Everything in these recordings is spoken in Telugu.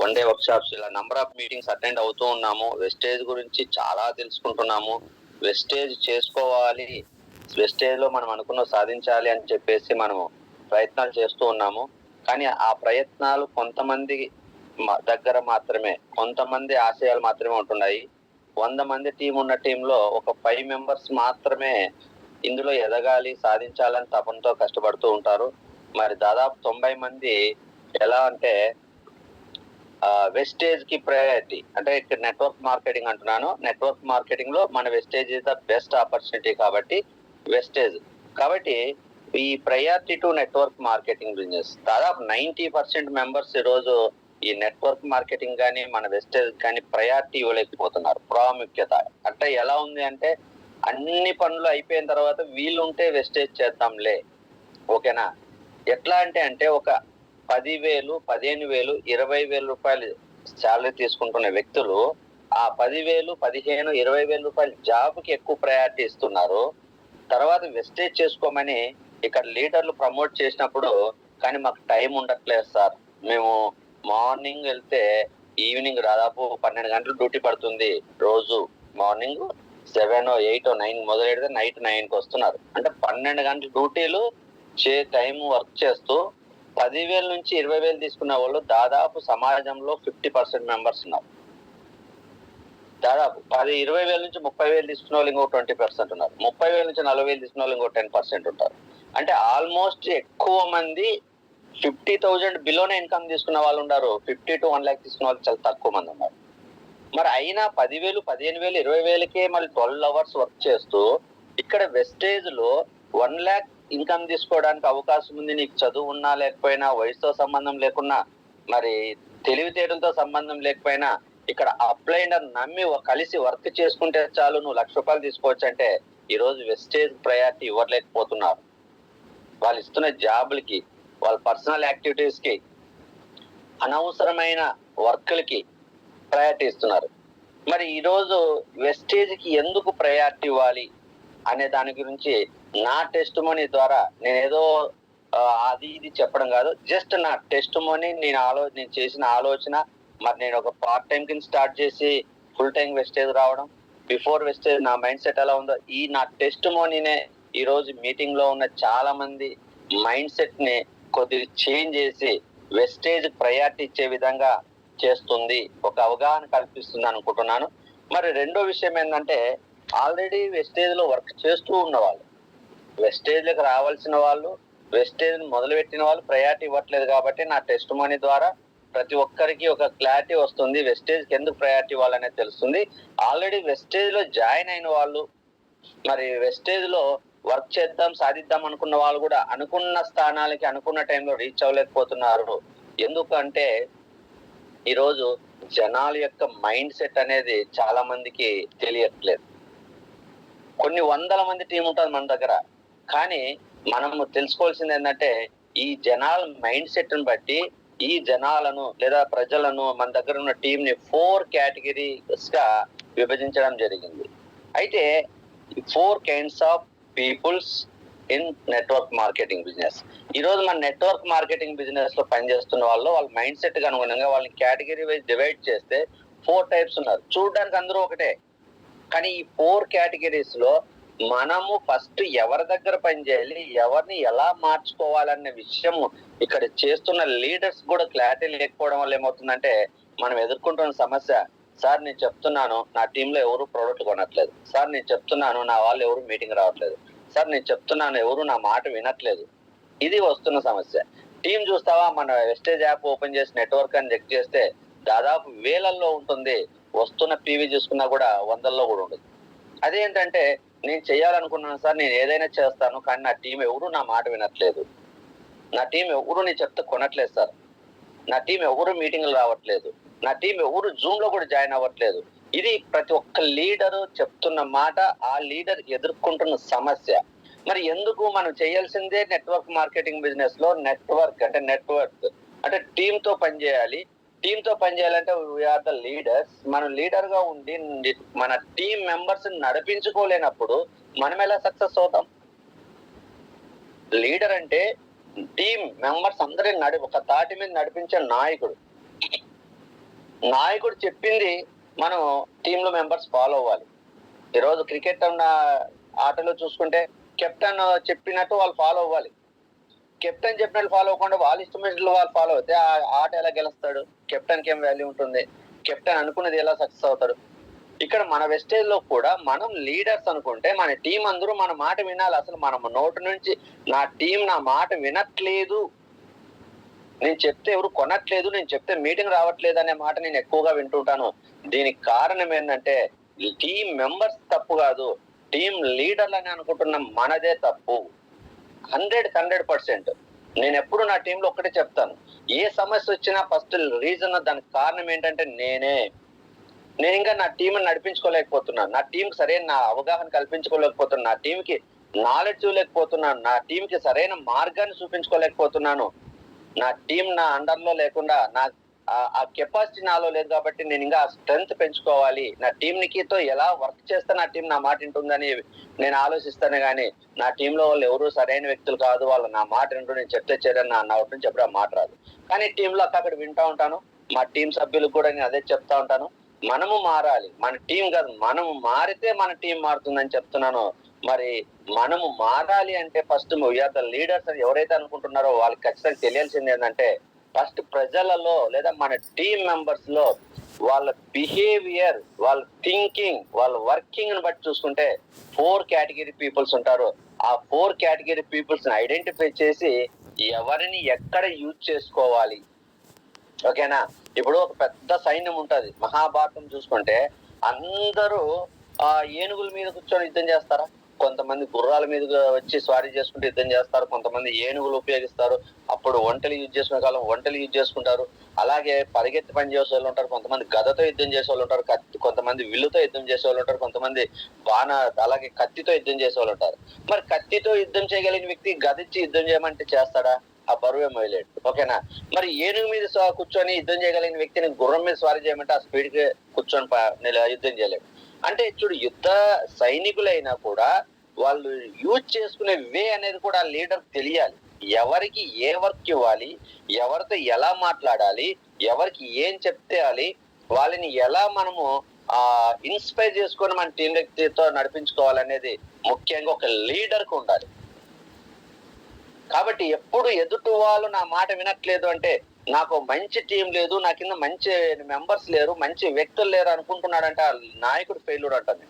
వన్ డే వర్క్ షాప్స్, ఇలా నంబర్ ఆఫ్ మీటింగ్స్ అటెండ్ అవుతూ ఉన్నాము. వెస్టేజ్ గురించి చాలా తెలుసుకుంటున్నాము. వెస్టేజ్ చేసుకోవాలి, వెస్టేజ్ లో మనం అనుకున్న సాధించాలి అని చెప్పేసి మనము ప్రయత్నాలు చేస్తూ ఉన్నాము. కానీ ఆ ప్రయత్నాలు కొంతమంది దగ్గర మాత్రమే, కొంతమంది ఆశయాలు మాత్రమే ఉంటున్నాయి. 100 మంది టీం ఉన్న టీంలో ఒక 5 మెంబర్స్ మాత్రమే ఇందులో ఎదగాలి, సాధించాలని తపనతో కష్టపడుతూ ఉంటారు. మరి దాదాపు 90 మంది ఎలా అంటే వెస్టేజ్ కి ప్రయారిటీ, అంటే ఇక్కడ నెట్వర్క్ మార్కెటింగ్ అంటున్నాను. నెట్వర్క్ మార్కెటింగ్ లో మన Vestige is the best opportunity కాబట్టి వెస్టేజ్. కాబట్టి ఈ priority to network marketing business దాదాపు 90% మెంబర్స్ ఈ రోజు ఈ నెట్వర్క్ మార్కెటింగ్ కానీ మన వెస్టేజ్ కానీ ప్రయారిటీ ఇవ్వలేకపోతున్నారు. ప్రాముఖ్యత అంటే ఎలా ఉంది అంటే, అన్ని పనులు అయిపోయిన తర్వాత వీలుంటే వెస్టేజ్ చేద్దాంలే, ఓకేనా. ఎట్లా అంటే ఒక 10,000, 15,000, 20,000 రూపాయలు శాలరీ తీసుకుంటున్న వ్యక్తులు ఆ 10,000, 15,000, 20,000 రూపాయలు జాబ్ కి ఎక్కువ ప్రయారిటీ ఇస్తున్నారు. తర్వాత వెస్టేజ్ చేసుకోమని ఇక్కడ లీడర్లు ప్రమోట్ చేసినప్పుడు, కానీ మాకు టైం ఉండట్లేదు సార్, మేము మార్నింగ్ వెళ్తే ఈవినింగ్ దాదాపు 12 గంటలు డ్యూటీ పడుతుంది రోజు. మార్నింగ్ 7, 8, 9 మొదలెడితే నైట్ 9కి వస్తున్నారు. అంటే 12 గంటల డ్యూటీలు టైం వర్క్ చేస్తూ 10,000 నుంచి 20,000 తీసుకున్న వాళ్ళు దాదాపు సమాజంలో 50% మెంబర్స్ ఉన్నారు. దాదాపు 20,000 నుంచి 30,000 తీసుకున్న వాళ్ళు ఇంకో 20% ఉన్నారు. 30,000 నుంచి 40,000 తీసుకున్న వాళ్ళు ఇంకో 10% ఉంటారు. అంటే ఆల్మోస్ట్ ఎక్కువ మంది 50,000 బిలోనే ఇన్కమ్ తీసుకున్న వాళ్ళు ఉన్నారు. 50 to 1 lakh తీసుకున్న వాళ్ళు చాలా తక్కువ మంది ఉన్నారు. మరి అయినా 10,000, 15,000, 20,000కే మళ్ళీ 12 అవర్స్ వర్క్ చేస్తూ ఇక్కడ వెస్టేజ్ లో 1 lakh ఇన్కమ్ తీసుకోవడానికి అవకాశం ఉంది. నీకు చదువు ఉన్నా లేకపోయినా, వయసుతో సంబంధం లేకున్నా, మరి తెలివితేటలతో సంబంధం లేకపోయినా, ఇక్కడ అప్లైనర్ నమ్మి కలిసి వర్క్ చేసుకుంటే చాలు నువ్వు 1,00,000 రూపాయలు తీసుకోవచ్చు అంటే ఈ రోజు వెస్టేజ్ ప్రయారిటీ ఇవ్వలేకపోతున్నారు. వాళ్ళు ఇస్తున్న జాబులకి, వాళ్ళ పర్సనల్ యాక్టివిటీస్ కి, అనవసరమైన వర్క్లకి ప్రయారిటీ ఇస్తున్నారు. మరి ఈ రోజు వెస్టేజ్ కి ఎందుకు ప్రయారిటీ ఇవ్వాలి అనే దాని గురించి నా టెస్టిమోనీ ద్వారా, నేనేదో అది ఇది చెప్పడం కాదు, జస్ట్ నా టెస్టిమోనీ, నేను చేసిన ఆలోచన. మరి నేను ఒక పార్ట్ టైం కింద స్టార్ట్ చేసి ఫుల్ టైం వెస్టేజ్ రావడం, బిఫోర్ వెస్టేజ్ నా మైండ్ సెట్ ఎలా ఉందో, ఈ నా టెస్టిమోనీనే ఈ రోజు మీటింగ్ లో ఉన్న చాలా మంది మైండ్ సెట్ ని కొద్దిగా చేంజ్ చేసి వెస్టేజ్ ప్రయారిటీ ఇచ్చే విధంగా చేస్తుంది, ఒక అవగాహన కల్పిస్తుంది అనుకుంటున్నాను. మరి రెండో విషయం ఏంటంటే, ఆల్రెడీ వెస్టేజ్ లో వర్క్ చేస్తూ ఉన్న వాళ్ళు, వెస్టేజ్ లకు రావాల్సిన వాళ్ళు, వెస్టేజ్ మొదలుపెట్టిన వాళ్ళు ప్రయారిటీ ఇవ్వట్లేదు. కాబట్టి నా టెస్టిమోనీ ద్వారా ప్రతి ఒక్కరికి ఒక క్లారిటీ వస్తుంది, వెస్టేజ్ కి ఎందుకు ప్రయారిటీ ఇవ్వాలనేది తెలుస్తుంది. ఆల్రెడీ వెస్టేజ్ లో జాయిన్ అయిన వాళ్ళు, మరి వెస్టేజ్ లో వర్క్ చేద్దాం, సాధిద్దాం అనుకున్న వాళ్ళు కూడా అనుకున్న స్థానాలకి అనుకున్న టైంలో రీచ్ అవ్వలేకపోతున్నారు. ఎందుకంటే ఈరోజు జనాల యొక్క మైండ్ సెట్ అనేది చాలా మందికి తెలియట్లేదు. కొన్ని వందల మంది టీం ఉంటుంది మన దగ్గర, కానీ మనము తెలుసుకోవాల్సింది ఏంటంటే, ఈ జనాల మైండ్ సెట్ ని బట్టి ఈ జనాలను లేదా ప్రజలను మన దగ్గర ఉన్న టీం ని 4 కేటగిరీస్ గా విభజించడం జరిగింది. అయితే 4 kinds of peoples in network marketing business. ఈ రోజు మన నెట్వర్క్ మార్కెటింగ్ బిజినెస్ లో పనిచేస్తున్న వాళ్ళు, వాళ్ళ మైండ్ సెట్ కి అనుగుణంగా వాళ్ళని కేటగిరీ వైజ్ డివైడ్ చేస్తే 4 types ఉన్నారు. చూడడానికి అందరూ ఒకటే, కానీ ఈ 4 కేటగిరీస్ లో మనము ఫస్ట్ ఎవరి దగ్గర పనిచేయాలి, ఎవరిని ఎలా మార్చుకోవాలనే విషయం ఇక్కడ చేస్తున్న లీడర్స్ కూడా క్లారిటీ లేకపోవడం వల్ల ఏమవుతుందంటే, మనం ఎదుర్కొంటున్న సమస్య, సార్ నేను చెప్తున్నాను నా టీంలో ఎవరు ప్రోడక్ట్ కొనట్లేదు, సార్ నేను చెప్తున్నాను నా వాళ్ళు ఎవరు మీటింగ్ రావట్లేదు, సార్ నేను చెప్తున్నాను ఎవరు నా మాట వినట్లేదు. ఇది వస్తున్న సమస్య. టీం చూస్తావా, మన వెస్టేజ్ యాప్ ఓపెన్ చేసి నెట్వర్క్ అని చెక్ చేస్తే దాదాపు వేలల్లో ఉంటుంది, వస్తున్న పీవీ చూసుకున్నా కూడా వందల్లో కూడా ఉండదు. అదేంటంటే, నేను చేయాలనుకున్నాను సార్, నేను ఏదైనా చేస్తాను, కానీ నా టీం ఎవరు నా మాట వినట్లేదు, నా టీం ఎవరు నేను చెప్తే కొనట్లేదు సార్, నా టీం ఎవరు మీటింగ్లు రావట్లేదు, నా టీం ఎవరు జూమ్ లో కూడా జాయిన్ అవ్వట్లేదు. ఇది ప్రతి ఒక్క లీడరు చెప్తున్న మాట, ఆ లీడర్ ఎదుర్కొంటున్న సమస్య. మరి ఎందుకు మనం చేయాల్సిందే నెట్వర్క్ మార్కెటింగ్ బిజినెస్ లో నెట్వర్క్ అంటే టీమ్ తో పనిచేయాలి. టీమ్ తో పనిచేయాలంటే వీఆర్ ద లీడర్స్. మనం లీడర్ గా ఉండి మన టీం మెంబర్స్ నడిపించుకోలేనప్పుడు మనం ఎలా సక్సెస్ అవుతాం? లీడర్ అంటే టీం మెంబర్స్ అందరిని ఒక తాటి మీద నడిపించే నాయకుడు. నాయకుడు చెప్పింది మనం టీంలో మెంబర్స్ ఫాలో అవ్వాలి. ఈరోజు క్రికెట్ అన్న ఆటలో చూసుకుంటే కెప్టెన్ చెప్పినట్టు వాళ్ళు ఫాలో అవ్వాలి. కెప్టెన్ చెప్పినట్టు ఫాలో అవ్వకుండా వాళ్ళ ఇష్టమైనట్లు వాళ్ళు ఫాలో అవుతే ఆ ఆట ఎలా గెలుస్తాడు? కెప్టెన్కి ఏం వాల్యూ ఉంటుంది? కెప్టెన్ అనుకున్నది ఎలా సక్సెస్ అవుతాడు? ఇక్కడ మన వెస్టేజ్ లో కూడా మనం లీడర్స్ అనుకుంటే మన టీం అందరూ మన మాట వినాలి. అసలు మన నోటి నుంచి నా టీం నా మాట వినట్లేదు, నేను చెప్తే ఎవరు కొనట్లేదు, నేను చెప్తే మీటింగ్ రావట్లేదు అనే మాట నేను ఎక్కువగా వింటుంటాను. దీనికి కారణం ఏంటంటే టీం మెంబర్స్ తప్పు కాదు, టీం లీడర్లు అని అనుకుంటున్న మనదే తప్పు. 100% నేను ఎప్పుడు నా టీంలో ఒక్కటే చెప్తాను, ఏ సమస్య వచ్చినా ఫస్ట్ రీజన్ దానికి కారణం ఏంటంటే నేను ఇంకా నా టీం నడిపించుకోలేకపోతున్నాను, నా టీం సరైన నా అవగాహన కల్పించుకోలేకపోతున్నాను, నా టీంకి నాలెడ్జ్ ఇవ్వలేకపోతున్నాను, నా టీంకి సరైన మార్గాన్ని చూపించుకోలేకపోతున్నాను, నా టీం నా అండర్లో లేకుండా ఆ కెపాసిటీ నాలో లేదు. కాబట్టి నేను ఇంకా స్ట్రెంగ్త్ పెంచుకోవాలి, నా టీంనికితో ఎలా వర్క్ చేస్తే నా టీం నా మాట వింటుందని నేను ఆలోచిస్తాను. కానీ నా టీంలో వాళ్ళు ఎవరు సరైన వ్యక్తులు కాదు, వాళ్ళు నా మాట వింటూ నేను చెప్తే చేయడం నా నోటి నుంచి ఎప్పుడు మాట రాదు. కానీ టీంలో అక్కడ వింటా ఉంటాను, మా టీం సభ్యులకు కూడా నేను అదే చెప్తా ఉంటాను, మనము మారాలి, మన టీం కాదు, మనము మారితే మన టీం మారుతుందని చెప్తున్నాను. మరి మనము మారాలి అంటే ఫస్ట్ వీఆర్ ద లీడర్స్ అని ఎవరైతే అనుకుంటున్నారో వాళ్ళకి ఖచ్చితంగా తెలియాల్సింది ఏంటంటే ఫస్ట్ ప్రజలలో లేదా మన టీం మెంబర్స్ లో వాళ్ళ బిహేవియర్, వాళ్ళ థింకింగ్, వాళ్ళ వర్కింగ్ ని బట్టి చూసుకుంటే 4 కేటగిరీ పీపుల్స్ ఉంటారు. ఆ 4 కేటగిరీ పీపుల్స్ ని ఐడెంటిఫై చేసి ఎవరిని ఎక్కడ యూజ్ చేసుకోవాలి, ఓకేనా? ఇప్పుడు ఒక పెద్ద సైన్యం ఉంటది, మహాభారతం చూసుకుంటే అందరూ ఏనుగుల మీద కూర్చొని యుద్ధం చేస్తారా? కొంతమంది గుర్రాల మీద వచ్చి స్వారీ చేసుకుంటూ యుద్ధం చేస్తారు, కొంతమంది ఏనుగులు ఉపయోగిస్తారు, అప్పుడు ఒంటెలు యూజ్ చేసుకునే కాలం ఒంటెలు యూజ్ చేసుకుంటారు. అలాగే పరిగెత్తి పని చేసే వాళ్ళు ఉంటారు, కొంతమంది గదతో యుద్ధం చేసే వాళ్ళు ఉంటారు, కొంతమంది విల్లుతో యుద్ధం చేసే వాళ్ళు ఉంటారు, కొంతమంది అలాగే కత్తితో యుద్ధం చేసే వాళ్ళు ఉంటారు. మరి కత్తితో యుద్ధం చేయగలిగిన వ్యక్తి గదిచ్చి యుద్ధం చేయమంటే చేస్తాడా? ఆ బరువే మొయలేడు, ఓకేనా? మరి ఏనుగు మీద కూర్చొని యుద్ధం చేయగలిగిన వ్యక్తిని గుర్రం మీద స్వారీ చేయమంటే ఆ స్పీడ్ కి కూర్చొని యుద్ధం చేయలేడు. అంటే చూడు, యుద్ధ సైనికులైనా కూడా వాళ్ళు యూజ్ చేసుకునే వే అనేది కూడా లీడర్ తెలియాలి. ఎవరికి ఏ వర్క్ ఇవ్వాలి, ఎవరితో ఎలా మాట్లాడాలి, ఎవరికి ఏం చెప్తేయాలి, వాళ్ళని ఎలా మనము ఇన్స్పైర్ చేసుకొని మన టీం వ్యక్తితో నడిపించుకోవాలనేది ముఖ్యంగా ఒక లీడర్ కు ఉండాలి. కాబట్టి ఎప్పుడు ఎదుటి వాళ్ళు నా మాట వినట్లేదు అంటే నాకు మంచి టీం లేదు, నా కింద మంచి మెంబర్స్ లేరు, మంచి వ్యక్తులు లేరు అనుకుంటున్నాడంటే ఆ నాయకుడు ఫెయిల్యూర్ అంటాను.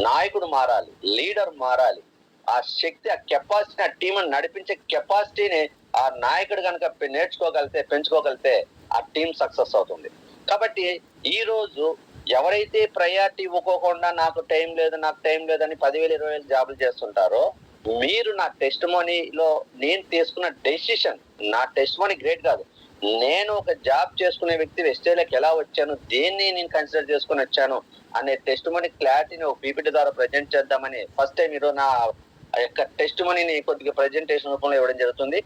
నాయకుడు మారాలి, లీడర్ మారాలి, ఆ శక్తి, ఆ కెపాసిటీ, ఆ టీం నడిపించే కెపాసిటీని ఆ నాయకుడు కనుక పెంచుకోగలిగితే ఆ టీం సక్సెస్ అవుతుంది. కాబట్టి ఈ రోజు ఎవరైతే ప్రయారిటీ ఇవ్వకోకుండా నాకు టైం లేదని 10,000 20,000 జాబులు చేస్తుంటారో, మీరు నా టెస్టిమోనీలో నేను తీసుకున్న డెసిషన్, నా టెస్టిమోనీ గ్రేట్ కాదు, నేను ఒక జాబ్ చేసుకునే వ్యక్తి వెస్టేజ్లోకి ఎలా వచ్చాను, దేన్ని నేను కన్సిడర్ చేసుకుని వచ్చాను అనే టెస్టిమోనీ క్లారిటీని ఒక పీపీటీ ద్వారా ప్రజెంట్ చేద్దామని ఫస్ట్ టైం ఈరోజు నా యొక్క టెస్టిమోనీని కొద్దిగా ప్రజెంటేషన్ రూపంలో ఇవ్వడం జరుగుతుంది.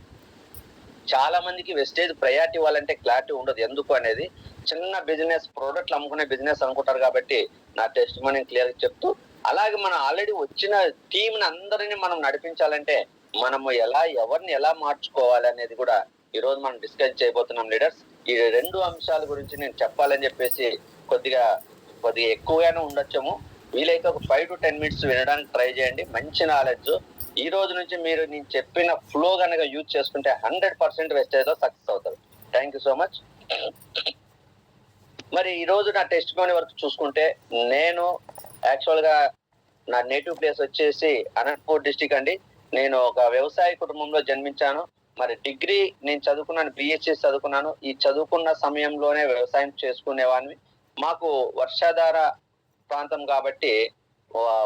చాలా మందికి వెస్టేజ్ ప్రయారిటీ ఇవ్వాలంటే క్లారిటీ ఉండదు, ఎందుకు అనేది. చిన్న బిజినెస్, ప్రోడక్ట్లు అమ్ముకునే బిజినెస్ అనుకుంటారు. కాబట్టి నా టెస్టిమోనీ క్లియర్ చెప్తూ, అలాగే మనం ఆల్రెడీ వచ్చిన టీంని అందరినీ మనం నడిపించాలంటే మనము ఎవరిని ఎలా మార్చుకోవాలి అనేది కూడా ఈ రోజు మనం డిస్కస్ చేయబోతున్నాం లీడర్స్. ఈ 2 అంశాల గురించి నేను చెప్పాలని చెప్పేసి కొద్దిగా ఎక్కువగానే ఉండొచ్చాము. వీలైతే ఒక 5 to 10 minutes వినడానికి ట్రై చేయండి. మంచి నాలెడ్జ్ ఈ రోజు నుంచి మీరు నేను చెప్పిన ఫ్లో కనుక యూజ్ చేసుకుంటే 100% వెస్టేజ్ లో సక్సెస్ అవుతారు. Thank you so much. మరి ఈ రోజు నా టెస్టిమోనీ వరకు చూసుకుంటే, నేను యాక్చువల్ గా నా నేటివ్ ప్లేస్ వచ్చేసి అనంతపూర్ డిస్టిక్ అండి. నేను ఒక వ్యవసాయ కుటుంబంలో జన్మించాను. మరి డిగ్రీ నేను చదువుకున్నాను, బిఎస్సి చదువుకున్నాను. ఈ చదువుకున్న సమయంలోనే వ్యవసాయం చేసుకునేవాడిని. మాకు వర్షాధార ప్రాంతం కాబట్టి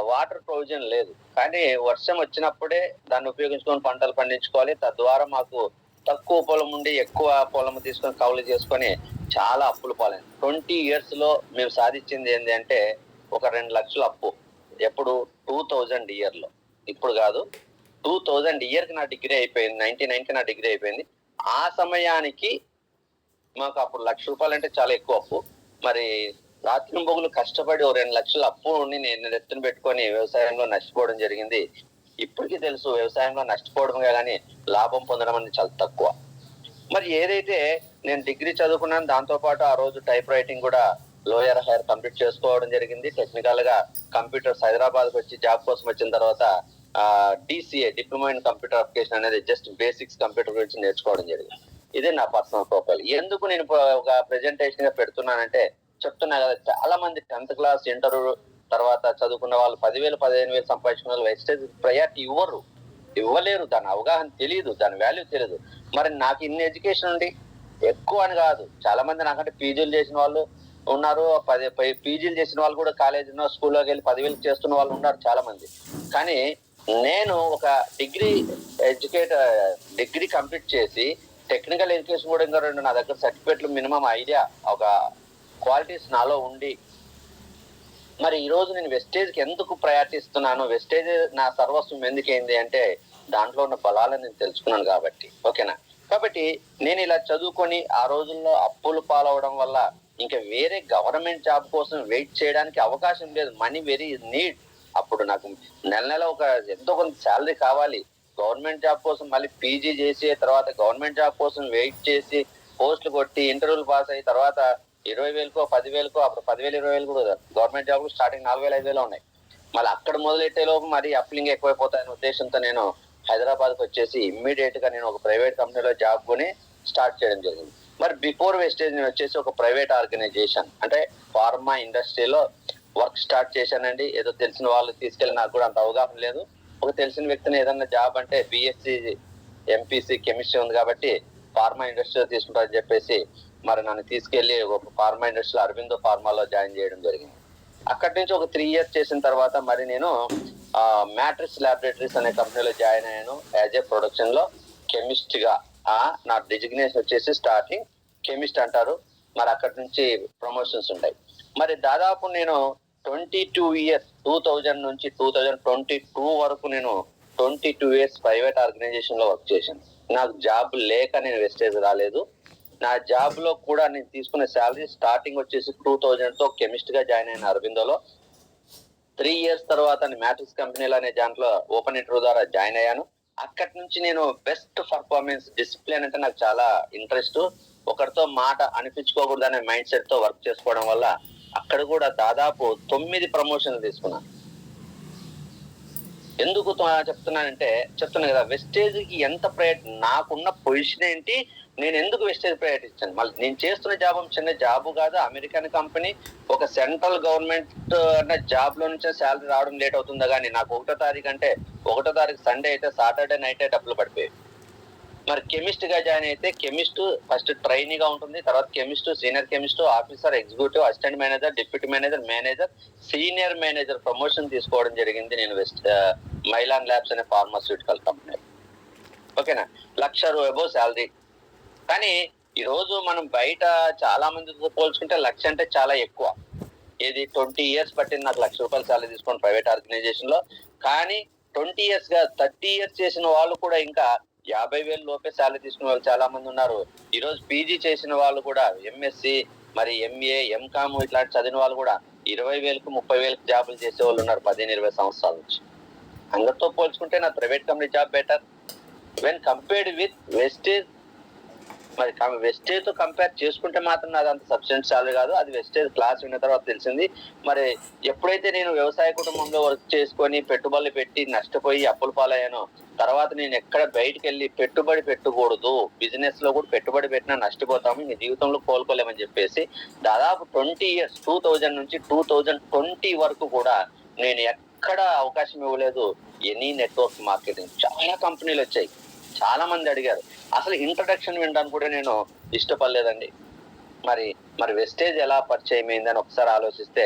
వాటర్ ప్రొవిజన్ లేదు, కానీ వర్షం వచ్చినప్పుడే దాన్ని ఉపయోగించుకొని పంటలు పండించుకోవాలి. తద్వారా మాకు తక్కువ పొలం ఉండి ఎక్కువ పొలం తీసుకొని కౌలు చేసుకొని చాలా అప్పులు పాలైంది. 20 years లో మేము సాధించింది ఏంటి అంటే ఒక 2 లక్షల అప్పు. ఎప్పుడు 2000 year లో, ఇప్పుడు కాదు, 2000 year కి నా డిగ్రీ అయిపోయింది. 99 నా డిగ్రీ అయిపోయింది. ఆ సమయానికి మాకు అప్పుడు ₹1,00,000 అంటే చాలా ఎక్కువ అప్పు. మరి రాత్రింబొగులు కష్టపడి 2 లక్షల అప్పు నేను ఎత్తున పెట్టుకొని వ్యవసాయంలో నష్టపోవడం జరిగింది. ఇప్పటికీ తెలుసు వ్యవసాయంలో నష్టపోవడం కానీ లాభం పొందడం అనేది చాలా తక్కువ. మరి ఏదైతే నేను డిగ్రీ చదువుకున్నాను, దాంతో పాటు ఆ రోజు టైప్ రైటింగ్ కూడా లోయర్ హైయర్ కంప్లీట్ చేసుకోవడం జరిగింది. టెక్నికల్ గా కంప్యూటర్స్ హైదరాబాద్ వచ్చి జాబ్ కోసం వచ్చిన తర్వాత DCA diploma in computer application అనేది జస్ట్ బేసిక్స్ కంప్యూటర్ గురించి నేర్చుకోవడం జరిగింది. ఇదే నా పర్సనల్ ప్రొఫైల్. ఎందుకు నేను ఒక ప్రెజెంటేషన్ గా పెడుతున్నానంటే చెప్తున్నా కదా, చాలా మంది 10th క్లాస్ ఇంటర్ తర్వాత చదువుకున్న వాళ్ళు 10,000 15,000 సంపాదించుకున్న వాళ్ళు వెస్టేజ్ ప్రయారిటీ ఇవ్వలేరు. దాని అవగాహన తెలియదు, దాని వాల్యూ తెలియదు. మరి నాకు ఇన్ని ఎడ్యుకేషన్ ఉండి ఎక్కువ అని కాదు, చాలా మంది నాకంటే పీజీలు చేసిన వాళ్ళు ఉన్నారు, 10 పీజీలు చేసిన వాళ్ళు కూడా కాలేజీలో స్కూల్లోకి వెళ్ళి 10,000 చేస్తున్న వాళ్ళు ఉన్నారు చాలా మంది. కానీ నేను ఒక డిగ్రీ కంప్లీట్ చేసి టెక్నికల్ ఎడ్యుకేషన్ కూడా ఇంకా 2 నా దగ్గర సర్టిఫికేట్లు మినిమం ఐడియా ఒక క్వాలిటీస్ నాలో ఉండి మరి ఈ రోజు నేను వెస్టేజ్కి ఎందుకు ప్రయారిటీ ఇస్తున్నాను, వెస్టేజ్ నా సర్వస్వం ఎందుకైంది అంటే దాంట్లో ఉన్న బలాలను నేను తెలుసుకున్నాను కాబట్టి. ఓకేనా? కాబట్టి నేను ఇలా చదువుకొని ఆ రోజుల్లో అప్పులు పాలవడం వల్ల ఇంకా వేరే గవర్నమెంట్ జాబ్ కోసం వెయిట్ చేయడానికి అవకాశం లేదు. Money very need. అప్పుడు నాకు నెల ఒక ఎంతో కొంత శాలరీ కావాలి. గవర్నమెంట్ జాబ్ కోసం మళ్ళీ పీజీ చేసి తర్వాత గవర్నమెంట్ జాబ్ కోసం వెయిట్ చేసి పోస్టులు కొట్టి ఇంటర్వ్యూలు పాస్ అయ్యి తర్వాత 20,000కో 10,000కో అప్పుడు 10,000 20,000 కూడా గవర్నమెంట్ జాబ్ స్టార్టింగ్ 4,000 5,000 ఉన్నాయి. మళ్ళీ అక్కడ మొదలెట్టే లోపు మరి అప్లింగ్ ఎక్కువైపోతాయనే ఉద్దేశంతో నేను హైదరాబాద్కి వచ్చేసి ఇమ్మీడియట్ గా నేను ఒక ప్రైవేట్ కంపెనీలో జాబ్ కొని స్టార్ట్ చేయడం జరిగింది. మరి బిఫోర్ వెస్టేజ్ నేను వచ్చేసి ఒక ప్రైవేట్ ఆర్గనైజేషన్ అంటే ఫార్మా ఇండస్ట్రీలో వర్క్ స్టార్ట్ చేశానండి. ఏదో తెలిసిన వాళ్ళు తీసుకెళ్ళి, నాకు కూడా అంత అవగాహన లేదు. ఒక తెలిసిన వ్యక్తిని ఏదన్నా జాబ్ అంటే బిఎస్సి ఎంపీసీ కెమిస్ట్రీ ఉంది కాబట్టి ఫార్మా ఇండస్ట్రీలో తీసుకుంటారని చెప్పేసి మరి నన్ను తీసుకెళ్లి ఒక ఫార్మా ఇండస్ట్రీలో అరవిందో ఫార్మాలో జాయిన్ చేయడం జరిగింది. అక్కడి నుంచి ఒక 3 years చేసిన తర్వాత మరి నేను మ్యాట్రిక్స్ ల్యాబొరేటరీస్ అనే కంపెనీలో జాయిన్ అయ్యాను యాజ్ ఏ ప్రొడక్షన్ లో కెమిస్ట్ గా. నా డిజిగ్నేషన్ వచ్చేసి స్టార్టింగ్ కెమిస్ట్ అంటారు. మరి అక్కడి నుంచి ప్రమోషన్స్ ఉంటాయి. మరి దాదాపు నేను 22 years 2000 నుంచి 2022 వరకు నేను 22 years ప్రైవేట్ ఆర్గనైజేషన్ లో వర్క్ చేశాను. నాకు జాబ్ లేక నేను వెస్టేజ్ రాలేదు. నా జాబ్ లో కూడా నేను తీసుకునే శాలరీ స్టార్టింగ్ వచ్చేసి 2000తో కెమిస్ట్ గా జాయిన్ అయిన అరవిందోలో. 3 years తర్వాత మ్యాట్రిక్స్ కంపెనీలో అనే దాంట్లో ఓపెన్ ఇంటర్వ్యూ ద్వారా జాయిన్ అయ్యాను. అక్కడి నుంచి నేను బెస్ట్ పర్ఫార్మెన్స్, డిసిప్లిన్ అంటే నాకు చాలా ఇంట్రెస్ట్. ఒకరితో మాట అనిపించుకోకూడదు అనే మైండ్ సెట్ తో వర్క్ చేసుకోవడం వల్ల అక్కడ కూడా దాదాపు 9 ప్రమోషన్లు తీసుకున్నాను. ఎందుకు చెప్తున్నా కదా, వెస్టేజ్ కి ఎంత ప్రయారిటీ, నాకున్న పొజిషన్ ఏంటి, నేను ఎందుకు వెస్టేజ్ ప్రయారిటీ ఇచ్చాను. మళ్ళీ నేను చేస్తున్న జాబ్ చిన్న జాబ్ కాదు, అమెరికన్ కంపెనీ, ఒక సెంట్రల్ గవర్నమెంట్ అన్న జాబ్ లో నుంచి శాలరీ రావడం లేట్ అవుతుందా కానీ నాకు 1వ తారీఖు అంటే 1వ తారీఖు సండే అయితే సాటర్డే నైటే డబ్బులు పడిపోయాయి. మరి కెమిస్ట్ గా జాయిన్ అయితే కెమిస్ట్ ఫస్ట్ ట్రైనీగా ఉంటుంది, తర్వాత chemist, senior chemist, officer, executive, assistant manager, deputy manager, senior manager promotion తీసుకోవడం జరిగింది నేను మైలాన్ ల్యాబ్స్ అనే ఫార్మాస్యూటికల్ కంపెనీ. ఓకేనా? 1,00,000 అబోవ్ శాలరీ. కానీ ఈ రోజు మనం బయట చాలా మందితో పోల్చుకుంటే 1,00,000 అంటే చాలా ఎక్కువ. ఇది 20 years పట్టింది నాకు 1,00,000 రూపాయలు శాలరీ తీసుకోండి ప్రైవేట్ ఆర్గనైజేషన్ లో. కానీ 20 years గా 30 years చేసిన వాళ్ళు కూడా ఇంకా 50,000 లోపే శాలరీ తీసుకునే వాళ్ళు చాలా మంది ఉన్నారు. ఈ రోజు పీజీ చేసిన వాళ్ళు కూడా, ఎంఎస్సి, మరి ఎంఏ, ఎంకామ్ ఇట్లాంటి చదివిన వాళ్ళు కూడా 20,000కు 30,000కు జాబులు చేసే వాళ్ళు ఉన్నారు 15-20 సంవత్సరాల నుంచి. అందరితో పోల్చుకుంటే నా private company job better when compared with Vestige. మరి వెస్టేజ్ తో కంపేర్ చేసుకుంటే మాత్రం నాది అంత సబ్స్టెన్స్ శాలరీ కాదు. అది వెస్టేజ్ క్లాస్ విన్న తర్వాత తెలిసింది. మరి ఎప్పుడైతే నేను వ్యవసాయ కుటుంబంలో వర్క్ చేసుకొని పెట్టుబడులు పెట్టి నష్టపోయి అప్పుల పాలయ్యానో, తర్వాత నేను ఎక్కడ బయటకు వెళ్ళి పెట్టుబడి పెట్టకూడదు, బిజినెస్ లో కూడా పెట్టుబడి పెట్టినా నష్టపోతాము, ఇంక జీవితంలో కోలుకోలేమని చెప్పేసి దాదాపు 20 years 2000 నుంచి 2020 వరకు కూడా నేను ఎక్కడ అవకాశం ఇవ్వలేదు. ఎనీ నెట్వర్క్ మార్కెటింగ్ చాలా కంపెనీలు వచ్చాయి, చాలా మంది అడిగారు. అసలు ఇంట్రడక్షన్ వినడానికి కూడా నేను ఇష్టపడలేదండి. మరి వెస్టేజ్ ఎలా పరిచయం అయిందని ఒకసారి ఆలోచిస్తే,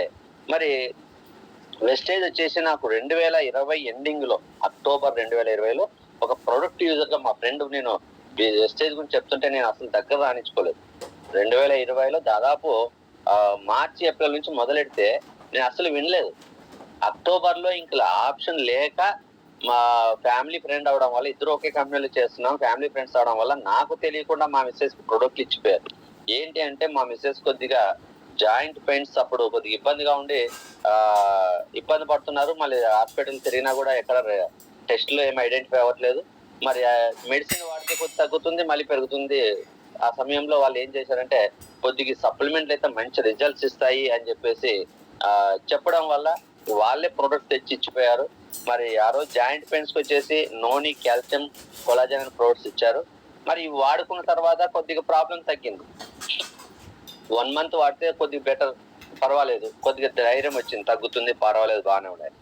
మరి వెస్టేజ్ వచ్చేసి నాకు 2020 ఎండింగ్ లో, అక్టోబర్ 2020లో ఒక ప్రొడక్ట్ యూజర్ గా మా ఫ్రెండ్, నేను వెస్టేజ్ గురించి చెప్తుంటే నేను అసలు దగ్గర రాణించుకోలేదు. 2020లో దాదాపు మార్చి ఏప్రిల్ నుంచి మొదలెడితే నేను అసలు వినలేదు. అక్టోబర్ లో ఇంకా ఆప్షన్ లేక మా ఫ్యామిలీ ఫ్రెండ్ అవడం వల్ల, ఇద్దరు ఒకే కంపెనీలో చేస్తున్నాం, ఫ్యామిలీ ఫ్రెండ్స్ అవడం వల్ల నాకు తెలియకుండా మా మిస్సెస్ ప్రొడక్ట్ ఇచ్చిపోయారు. ఏంటి అంటే మా మిస్సెస్ కొద్దిగా జాయింట్ పెయిన్స్ అప్పుడు కొద్దిగా ఇబ్బందిగా ఉండి ఇబ్బంది పడుతున్నారు. మళ్ళీ హాస్పిటల్ తిరిగినా కూడా ఎక్కడ టెస్ట్ లో ఏమి ఐడెంటిఫై అవ్వట్లేదు. మరి మెడిసిన్ వాడితే కొద్ది తగ్గుతుంది, మళ్ళీ పెరుగుతుంది, ఆ సమయంలో వాళ్ళు ఏం చేశారంటే కొద్దిగా సప్లిమెంట్లు అయితే మంచి రిజల్ట్స్ ఇస్తాయి అని చెప్పేసి చెప్పడం వల్ల వాళ్ళే ప్రొడక్ట్ తెచ్చి ఇచ్చిపోయారు. మరి ఆ రోజు జాయింట్ పెయిన్స్ కి వచ్చేసి నోని కాల్షియం కొలాజన్ అనే ప్రొడక్ట్స్ ఇచ్చారు. మరి ఇవి వాడుకున్న తర్వాత కొద్దిగా ప్రాబ్లం తగ్గింది. 1 month వాడితే కొద్దిగా బెటర్, పర్వాలేదు, కొద్దిగా ధైర్యం వచ్చింది, తగ్గుతుంది, పర్వాలేదు, బాగానే ఉన్నాయి.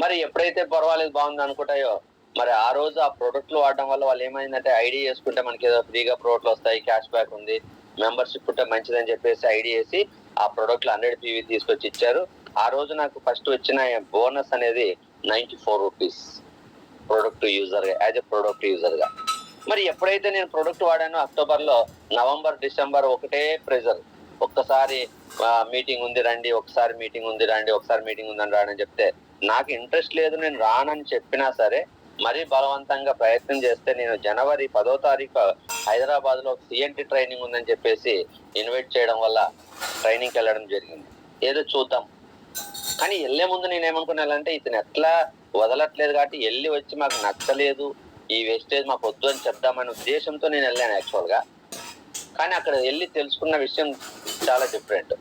మరి ఎప్పుడైతే పర్వాలేదు బాగుంది అనుకుంటాయో మరి ఆ రోజు ఆ ప్రొడక్ట్లు వాడడం వల్ల వాళ్ళు ఏమైందంటే ఐడి చేసుకుంటే మనకి ఏదో ఫ్రీగా ప్రొడక్ట్లు వస్తాయి, క్యాష్ బ్యాక్ ఉంది, మెంబర్షిప్ ఉంటే మంచిదని చెప్పేసి ఐడి వేసి ఆ ప్రొడక్ట్లు 100 PV తీసుకొచ్చి ఇచ్చారు. ఆ రోజు నాకు ఫస్ట్ వచ్చిన బోనస్ అనేది 94 రూపీస్ ప్రొడక్ట్ యూజర్ గా, యాజ్ ఎ ప్రొడక్ట్ యూజర్ గా. మరి ఎప్పుడైతే నేను ప్రొడక్ట్ వాడానో అక్టోబర్ లో, నవంబర్ డిసెంబర్ ఒకటే ప్రెజర్, ఒక్కసారి మీటింగ్ ఉంది రండి, ఒకసారి మీటింగ్ ఉంది రండి, ఒకసారి మీటింగ్ ఉందని రాడని చెప్తే నాకు ఇంట్రెస్ట్ లేదు, నేను రానని చెప్పినా సరే మరీ బలవంతంగా ప్రయత్నం చేస్తే నేను జనవరి 10వ తారీఖు హైదరాబాద్ లో సిఎన్టీ ట్రైనింగ్ ఉందని చెప్పేసి ఇన్వైట్ చేయడం వల్ల ట్రైనింగ్కి వెళ్ళడం జరిగింది. ఏదో చూద్దాం కానీ వెళ్లే ముందు నేను ఏమనుకున్నానంటే ఇతను ఎట్లా వదలట్లేదు కాబట్టి వెళ్ళి వచ్చి మాకు నచ్చలేదు, ఈ వేస్టేజ్ మాకు వద్దు అని చెప్దామనే ఉద్దేశంతో నేను వెళ్ళాను యాక్చువల్ గా. కానీ అక్కడ వెళ్ళి తెలుసుకున్న విషయం చాలా డిఫరెంట్.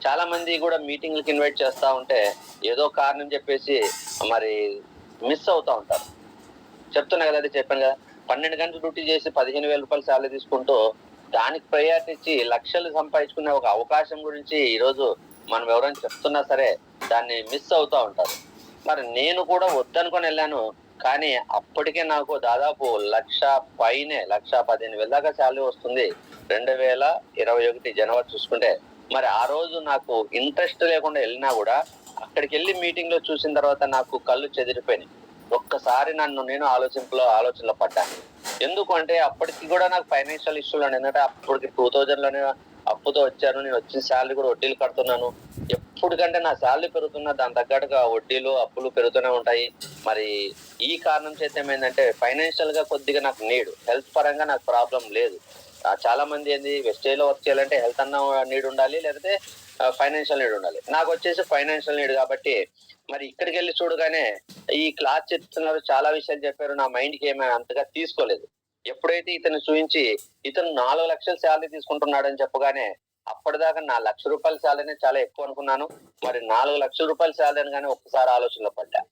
చాలా మంది కూడా మీటింగ్లకు ఇన్వైట్ చేస్తా ఉంటే ఏదో కారణం చెప్పేసి మరి మిస్ అవుతా ఉంటారు. చెప్తున్నా కదా, అదే చెప్పాను కదా, 12 గంటలు డ్యూటీ చేసి 15,000 రూపాయలు శాలరీ తీసుకుంటూ దానికి ప్రయారిటీ ఇచ్చి లక్షలు సంపాదించుకునే ఒక అవకాశం గురించి ఈరోజు మనం ఎవరైనా చెప్తున్నా సరే దాన్ని మిస్ అవుతా ఉంటారు. మరి నేను కూడా వద్దనుకొని వెళ్ళాను, కానీ అప్పటికే నాకు దాదాపు 1,00,000 పైనే, 1,15,000 దాకా శాలరీ వస్తుంది 2021 జనవరి చూసుకుంటే. మరి ఆ రోజు నాకు ఇంట్రెస్ట్ లేకుండా వెళ్ళినా కూడా అక్కడికి వెళ్ళి మీటింగ్ లో చూసిన తర్వాత నాకు కళ్ళు చెదిరిపోయినాయి. ఒక్కసారి నన్ను నేను ఆలోచనలో పడ్డాను. ఎందుకు అంటే అప్పటికి కూడా నాకు ఫైనాన్షియల్ ఇష్యూలు అండి. ఎందుకంటే అప్పటికి 2000 లోనే అప్పుతో వచ్చాను, నేను వచ్చిన శాలరీ కూడా వడ్డీలు కడుతున్నాను. ఎప్పటికంటే నా శాలరీ పెరుగుతున్నా దాని తగ్గట్టుగా వడ్డీలు అప్పులు పెరుగుతూనే ఉంటాయి. మరి ఈ కారణం చేత ఏమైందంటే ఫైనాన్షియల్ గా కొద్దిగా నాకు నీడ్, హెల్త్ పరంగా నాకు ప్రాబ్లం లేదు. చాలా మంది ఏంది వెస్టేజ్ లో వర్క్ చేయాలంటే హెల్త్ అన్న నీడ్ ఉండాలి, లేకపోతే ఫైనాన్షియల్ నీడ్ ఉండాలి. నాకు వచ్చేసి ఫైనాన్షియల్ నీడ్ కాబట్టి మరి ఇక్కడికి వెళ్ళి చూడగానే ఈ క్లాస్ చెప్తున్నారు, చాలా విషయాలు చెప్పారు, నా మైండ్ కి ఏమైనా అంతగా తీసుకోలేదు. ఎప్పుడైతే ఇతను చూపించి ఇతను 4 లక్షల శాలరీ తీసుకుంటున్నాడని చెప్పగానే అప్పటిదాకా నా 1,00,000 రూపాయల శాలరీ చాలా ఎక్కువ అనుకున్నాను. మరి 4 లక్షల రూపాయల శాలరీ అనగానే ఒక్కసారి ఆలోచనలో పడ్డా.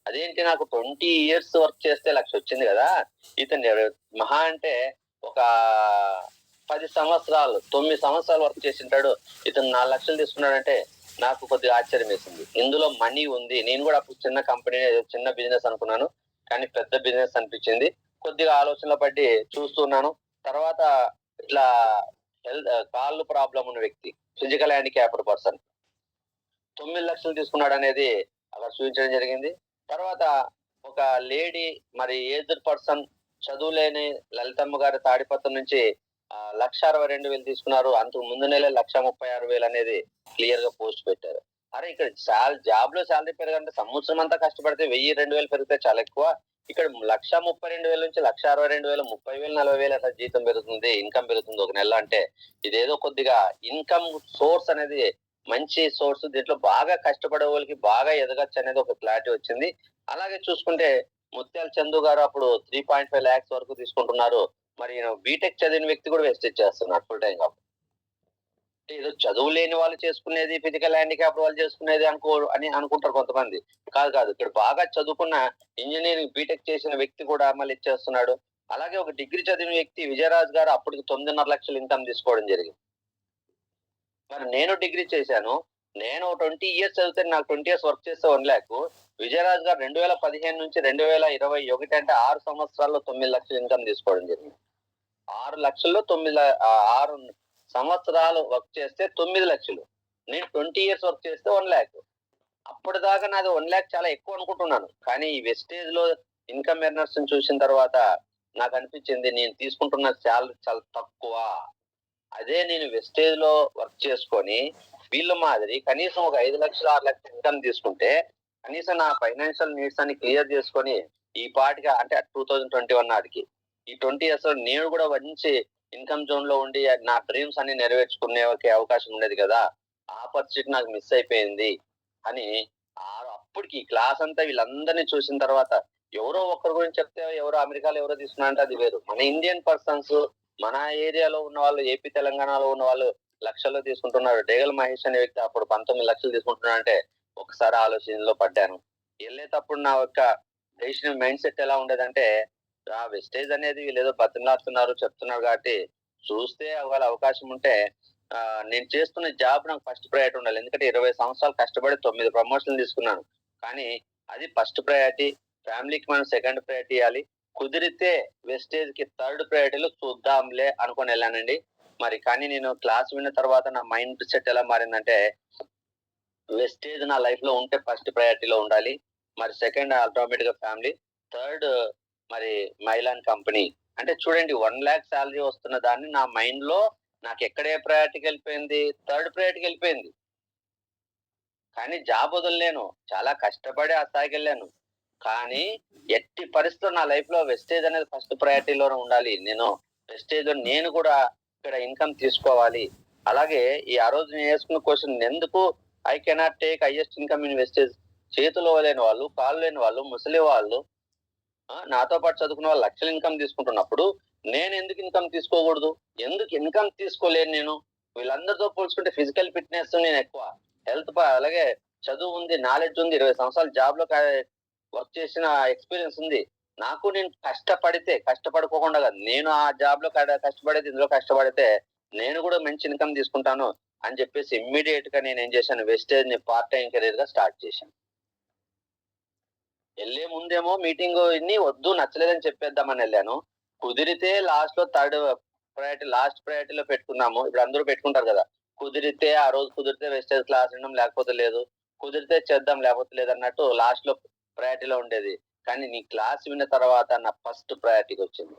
అదేంటి, నాకు 20 years వర్క్ చేస్తే 1,00,000 వచ్చింది కదా, ఇతను మహా అంటే ఒక 10 సంవత్సరాలు 9 సంవత్సరాలు వర్క్ చేసింటాడు, ఇతను 4 లక్షలు తీసుకున్నాడంటే నాకు కొద్దిగా ఆశ్చర్యం వేసింది. ఇందులో మనీ ఉంది. నేను కూడా అప్పుడు చిన్న కంపెనీ, చిన్న బిజినెస్ అనుకున్నాను, కానీ పెద్ద బిజినెస్ అనిపించింది. కొద్దిగా ఆలోచనలో పడి చూస్తున్నాను. తర్వాత ఇట్లా కాళ్ళు ప్రాబ్లం ఉన్న వ్యక్తి, ఫిజికల్ హ్యాండిక్యాప్డ్ పర్సన్ 9 లక్షలు తీసుకున్నాడు అనేది అక్కడ చూపించడం జరిగింది. తర్వాత ఒక లేడీ, మరి ఏజ్డ్ పర్సన్, చదువులేని లలితమ్మ గారి తాడిపత్రం నుంచి 1,62,000 తీసుకున్నారు. అంతకు ముందు నెల 1,36,000 అనేది క్లియర్ గా పోస్ట్ పెట్టారు. అరే ఇక్కడ జాబ్ లో శాలరీ పెరగంటే సంవత్సరం అంతా కష్టపడితే 1,000-2,000 పెరిగితే చాలా ఎక్కువ. ఇక్కడ 1,32,000 నుంచి 1,62,000, 30,000, 40,000 అట్లా జీతం పెరుగుతుంది, ఇన్కమ్ పెరుగుతుంది ఒక నెల. అంటే ఇదేదో కొద్దిగా ఇన్కమ్ సోర్స్ అనేది మంచి సోర్స్, దీంట్లో బాగా కష్టపడే వాళ్ళకి బాగా ఎదగచ్చు అనేది ఒక క్లారిటీ వచ్చింది. అలాగే చూసుకుంటే ముత్యాల చందు గారు అప్పుడు 3.5 lakhs వరకు తీసుకుంటున్నారు. మరి బీటెక్ చదివిన వ్యక్తి కూడా వేస్టేజ్ చేస్తున్నారు ఫుల్ టైం కాబట్టి. ఏదో చదువు లేని వాళ్ళు చేసుకునేది, ఫిజికల్ హ్యాండిక్యాప్ వాళ్ళు చేసుకునేది అని అనుకుంటారు కొంతమంది. కాదు, ఇక్కడ బాగా చదువుకున్న ఇంజనీరింగ్ బీటెక్ చేసిన వ్యక్తి కూడా మళ్ళీ చేస్తున్నాడు. అలాగే ఒక డిగ్రీ చదివిన వ్యక్తి విజయరాజ్ గారు అప్పటికి 9.5 లక్షలు ఇన్కమ్ తీసుకోవడం జరిగింది. మరి నేను డిగ్రీ చేశాను, నేను 20 years చదివితే నాకు 20 years వర్క్ చేస్తే 1 lakh. విజయరాజ్ గారు 2015 నుంచి 2021 అంటే 6 సంవత్సరాల్లో 9 లక్షలు ఇన్కమ్ తీసుకోవడం జరిగింది. 6 లక్షల్లో 6 సంవత్సరాలు వర్క్ చేస్తే 9 లక్షలు. నేను 20 years వర్క్ చేస్తే 1 lakh. అప్పటిదాకా నాది 1 lakh చాలా ఎక్కువ అనుకుంటున్నాను. కానీ ఈ వెస్టేజ్ లో ఇన్కమ్ ఎర్నర్స్ చూసిన తర్వాత నాకు అనిపించింది నేను తీసుకుంటున్న శాలరీ చాలా తక్కువ. అదే నేను వెస్టేజ్ లో వర్క్ చేసుకొని వీళ్ళ మాదిరి కనీసం ఒక 5 లక్షలు 6 లక్షలు ఇన్కమ్ తీసుకుంటే కనీసం నా ఫైనాన్షియల్ నీడ్స్ అన్ని క్లియర్ చేసుకొని ఈ పాటిగా, అంటే 2021 నాటికి, ఈ 20 years లో నేను కూడా మంచి ఇన్కమ్ జోన్ లో ఉండి నా డ్రీమ్స్ అన్ని నెరవేర్చుకునే అవకాశం ఉండేది కదా. ఆపర్చునిటీ నాకు మిస్ అయిపోయింది అని అప్పటికి క్లాస్ అంతా వీళ్ళందరినీ చూసిన తర్వాత ఎవరో ఒక్కరి గురించి చెప్తే ఎవరో అమెరికాలో ఎవరో తీసుకున్నారంటే అది వేరు. మన ఇండియన్ పర్సన్స్ మన ఏరియాలో ఉన్న వాళ్ళు ఏపీ తెలంగాణలో ఉన్న వాళ్ళు లక్షల్లో తీసుకుంటున్నారు. డేగల మహేష్ అనే వ్యక్తి అప్పుడు 19 లక్షలు తీసుకుంటున్నాడు అంటే ఒకసారి ఆలోచనలో పడ్డాను. వెళ్ళేటప్పుడు నా యొక్క డెసిషన్ మైండ్ సెట్ ఎలా ఉండేదంటే ఆ వెస్టేజ్ అనేది వీళ్ళేదో బతిమలాడుతున్నారు చెప్తున్నారు కాబట్టి చూస్తే ఒకవేళ అవకాశం ఉంటే నేను చేస్తున్న జాబ్ నాకు ఫస్ట్ ప్రయారిటీ ఉండాలి. ఎందుకంటే 20 సంవత్సరాలు కష్టపడి 9 ప్రమోషన్లు తీసుకున్నాను. కానీ అది ఫస్ట్ ప్రయారిటీ. ఫ్యామిలీకి మనం సెకండ్ ప్రయారిటీ ఇయ్యాలి. కుదిరితే వెస్టేజ్‌కి థర్డ్ ప్రయారిటీలో చూద్దాంలే అనుకోని వెళ్ళానండి. మరి కానీ నేను క్లాస్ విన్న తర్వాత నా మైండ్ సెట్ ఎలా మారిందంటే వెస్టేజ్ నా లైఫ్‌లో ఉంటే ఫస్ట్ ప్రయారిటీలో ఉండాలి. మరి సెకండ్ ఆటోమేటిక్‌గా ఫ్యామిలీ. థర్డ్ మరి మైలాన్ కంపెనీ. అంటే చూడండి 1,00,000 సాలరీ వస్తున్న దాన్ని నా మైండ్‌లో నాకెక్కడ ఏ ప్రయారిటీకెళ్ళిపోయింది? థర్డ్ ప్రయారిటీకెళ్ళిపోయింది. కానీ జాబ్ వదలలేను. చాలా కష్టపడి ఆ స్థాయికెళ్ళాను. కానీ ఎట్టి పరిస్థితిలో నా లైఫ్‌లో వెస్టేజ్ అనేది ఫస్ట్ ప్రయారిటీలోనే ఉండాలి. వెస్టేజ్‌లో నేను కూడా ఇక్కడ ఇన్‌కమ్ తీసుకోవాలి. అలాగే ఆ రోజు నేను యేసుకున్న క్వెషన్ ఎందుకు I cannot take highest income in wastage. చేతులు లేని వాళ్ళు, కాళ్ళు లేని వాళ్ళు, ముసలి వాళ్ళు నాతో పాటు చదువుకున్న వాళ్ళు లక్షల ఇన్‌కమ్ తీసుకుంటున్నప్పుడు నేనెందుకు ఇన్‌కమ్ తీసుకోకూడదు? ఎందుకు ఇన్‌కమ్ తీసుకోలేను నేను? వీళ్ళందరితో పోల్చుకుంటే ఫిజికల్ ఫిట్‌నెస్ నేనెక్కువ. అలాగే చదువు ఉంది, నాలెడ్జ్ ఉంది. 20 సంవత్సరాలు జాబ్‌లో వర్క్ చేసిన ఎక్స్‌పీరియన్స్ ఉంది. నేను కష్టపడుకోకుండా కాదు. నేను ఆ జాబ్‌లో కష్టపడేది ఇందులో కష్టపడితే నేను కూడా మంచి ఇన్‌కమ్ తీసుకుంటాను అని చెప్పేసి ఇమ్మీడియేట్‌గా నేనేం చేశాను వెస్టేజ్‌ని పార్ట్ టైమ్ కెరియర్‌గా స్టార్ట్ చేశాను. ఎళ్ళే ముందేమో మీటింగు ఇన్ని వద్దు నచ్చలేదని చెప్పేద్దామని ఎళ్ళాను. కుదిరితే లాస్ట్‌లో లాస్ట్ ప్రయారిటీలో పెట్టుకున్నాము. ఇప్పుడు అందరూ పెట్టుకుంటారు గదా! ఆ రోజు కుదిరితే వెస్టేజ్ క్లాస్ వినడం లేకపోతే లేదు. కుదిరితే చేద్దాం లేకపోతే లేదన్నట్టు లాస్ట్‌లో ప్రయారిటీలో ఉండేది. కానీ నీ క్లాస్ విన్న తర్వాత నా ఫస్ట్ ప్రయారిటీకొచ్చింది.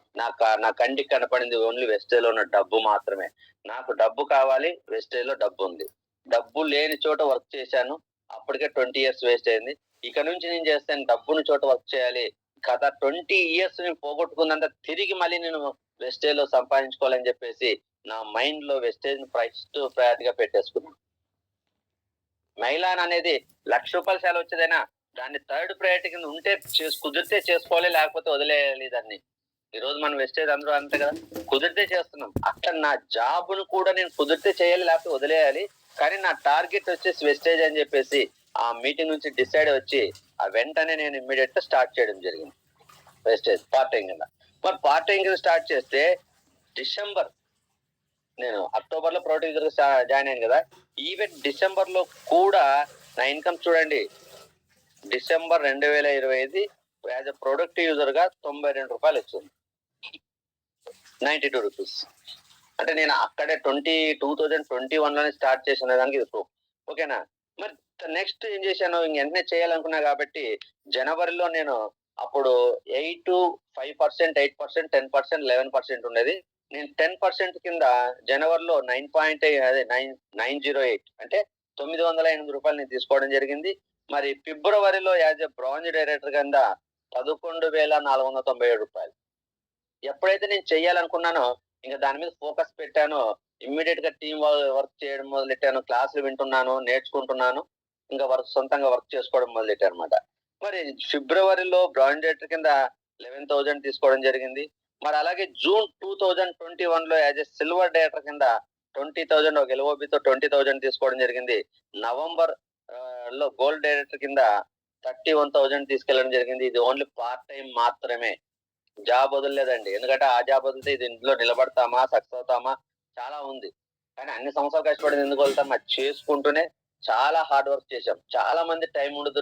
నా కంటికి కనపడింది ఓన్లీ వెస్టేజ్‌లో ఉన్న డబ్బు మాత్రమే. నాకు డబ్బు కావాలి. వెస్టేజ్‌లో డబ్బుంది. డబ్బు లేని చోట వర్క్ చేశాను. అప్పటికే 20 ఇయర్స్ వేస్ట్ అయింది. ఇక నుంచి నేను చేస్తాను డబ్బున్న చోట వర్క్ చేయాలి. గత 20 ఇయర్స్ నేను పోగొట్టుకున్నంత తిరిగి మళ్ళీ నేను వెస్టేజ్‌లో సంపాదించుకోవాలని చెప్పేసి నా మైండ్‌లో వెస్టేజ్‌ని ఫస్ట్ ప్రయారిటీగా పెట్టేసుకున్నాను. మైలాన్ అనేది రూ. 1,00,000 సాలరీ వచ్చేదైనా దాన్ని థర్డ్ ప్రయారిటీ కింద ఉంటే కుదిరితే చేసుకోవాలి లేకపోతే వదిలేయాలి దాన్ని. ఈరోజు మనం వెస్టేజ్ అందరూ అంతే కదా! కుదిరితే చేస్తున్నాం. అక్కడ నా జాబ్‌ను కూడా నేను కుదిరితే చేయాలి లేకపోతే వదిలేయాలి. కానీ నా టార్గెట్ వచ్చేసి వెస్టేజ్ అని చెప్పేసి ఆ మీటింగ్ నుంచి డిసైడ్ వచ్చి వెంటనే నేను ఇమ్మీడియేట్‌గా స్టార్ట్ చేయడం జరిగింది. వెస్టేజ్ పార్ట్ టైమ్ కింద. మరి పార్ట్ టైమ్ కింద స్టార్ట్ చేస్తే డిసెంబర్ నేను అక్టోబర్‌లో ప్రొడ్యూసర్‌గా జాయిన్ అయ్యాను కదా! ఈవెన్ డిసెంబర్‌లో కూడా నా ఇన్‌కమ్ చూడండి. డిసెంబర్ 2025 యాస్ ఎ ప్రొడక్ట్ యూజర్‌గా రూ. 92 వచ్చింది. 92 రూపీస్. అంటే నేను అక్కడే 2021లోనే స్టార్ట్ చేసిన దానికి ఇది ప్రూఫ్. ఓకేనా? మరి నెక్స్ట్ ఏం చేశాను వెంటనే చేయాలనుకున్నా కాబట్టి జనవరిలో నేను అప్పుడు 5%, 8%, 10%, 11% ఉండేది. నేను 10% కింద జనవరిలో 9.908 అంటే రూ. 908 నేను తీసుకోవడం జరిగింది. మరి ఫిబ్రవరిలో యాస్ ఎ బ్రాంజ్ డైరెక్టర్ కింద రూ. 11,497. ఎప్పుడైతే నేను చెయ్యాలనుకున్నానో ఇంక దాని మీద ఫోకస్ పెట్టానో ఇమ్మీడియేట్‌గా వర్క్ చేయడం మొదలెట్టాను. క్లాసులు వింటున్నాను, నేర్చుకుంటున్నాను. ఇంకా సొంతంగా వర్క్ చేసుకోవడం మొదలెట్టానన్నమాట. మరి ఫిబ్రవరిలో బ్రాండ్ డైరెక్టర్ కింద 11,000 తీసుకోవడం జరిగింది. మరి అలాగే జూన్ 2021లో యాస్ ఎ సిల్వర్ డైరెక్టర్ కింద 20,000 ఒక ఎల్ఓబితో 20,000 తీసుకోవడం జరిగింది. నవంబర్ లో గోల్డ్ డైరెక్టర్ కింద 31,000 తీసుకెళ్లడం జరిగింది. ఇది ఓన్లీ పార్ట్ టైమ్ మాత్రమే. జాబ్ వదలలేదండి. ఎందుకంటే ఆ జాబ్ వదిలితే ఇందులో నిలబడతామా? సక్సెస్ అవుతామా? చాలా ఉంది. కానీ అన్ని సంవత్సరాలు కష్టపడింది ఎందుకు వదులుతాం? అది చేసుకుంటూనే చాలా హార్డ్ వర్క్ చేశాం. చాలా మంది టైం ఉండదు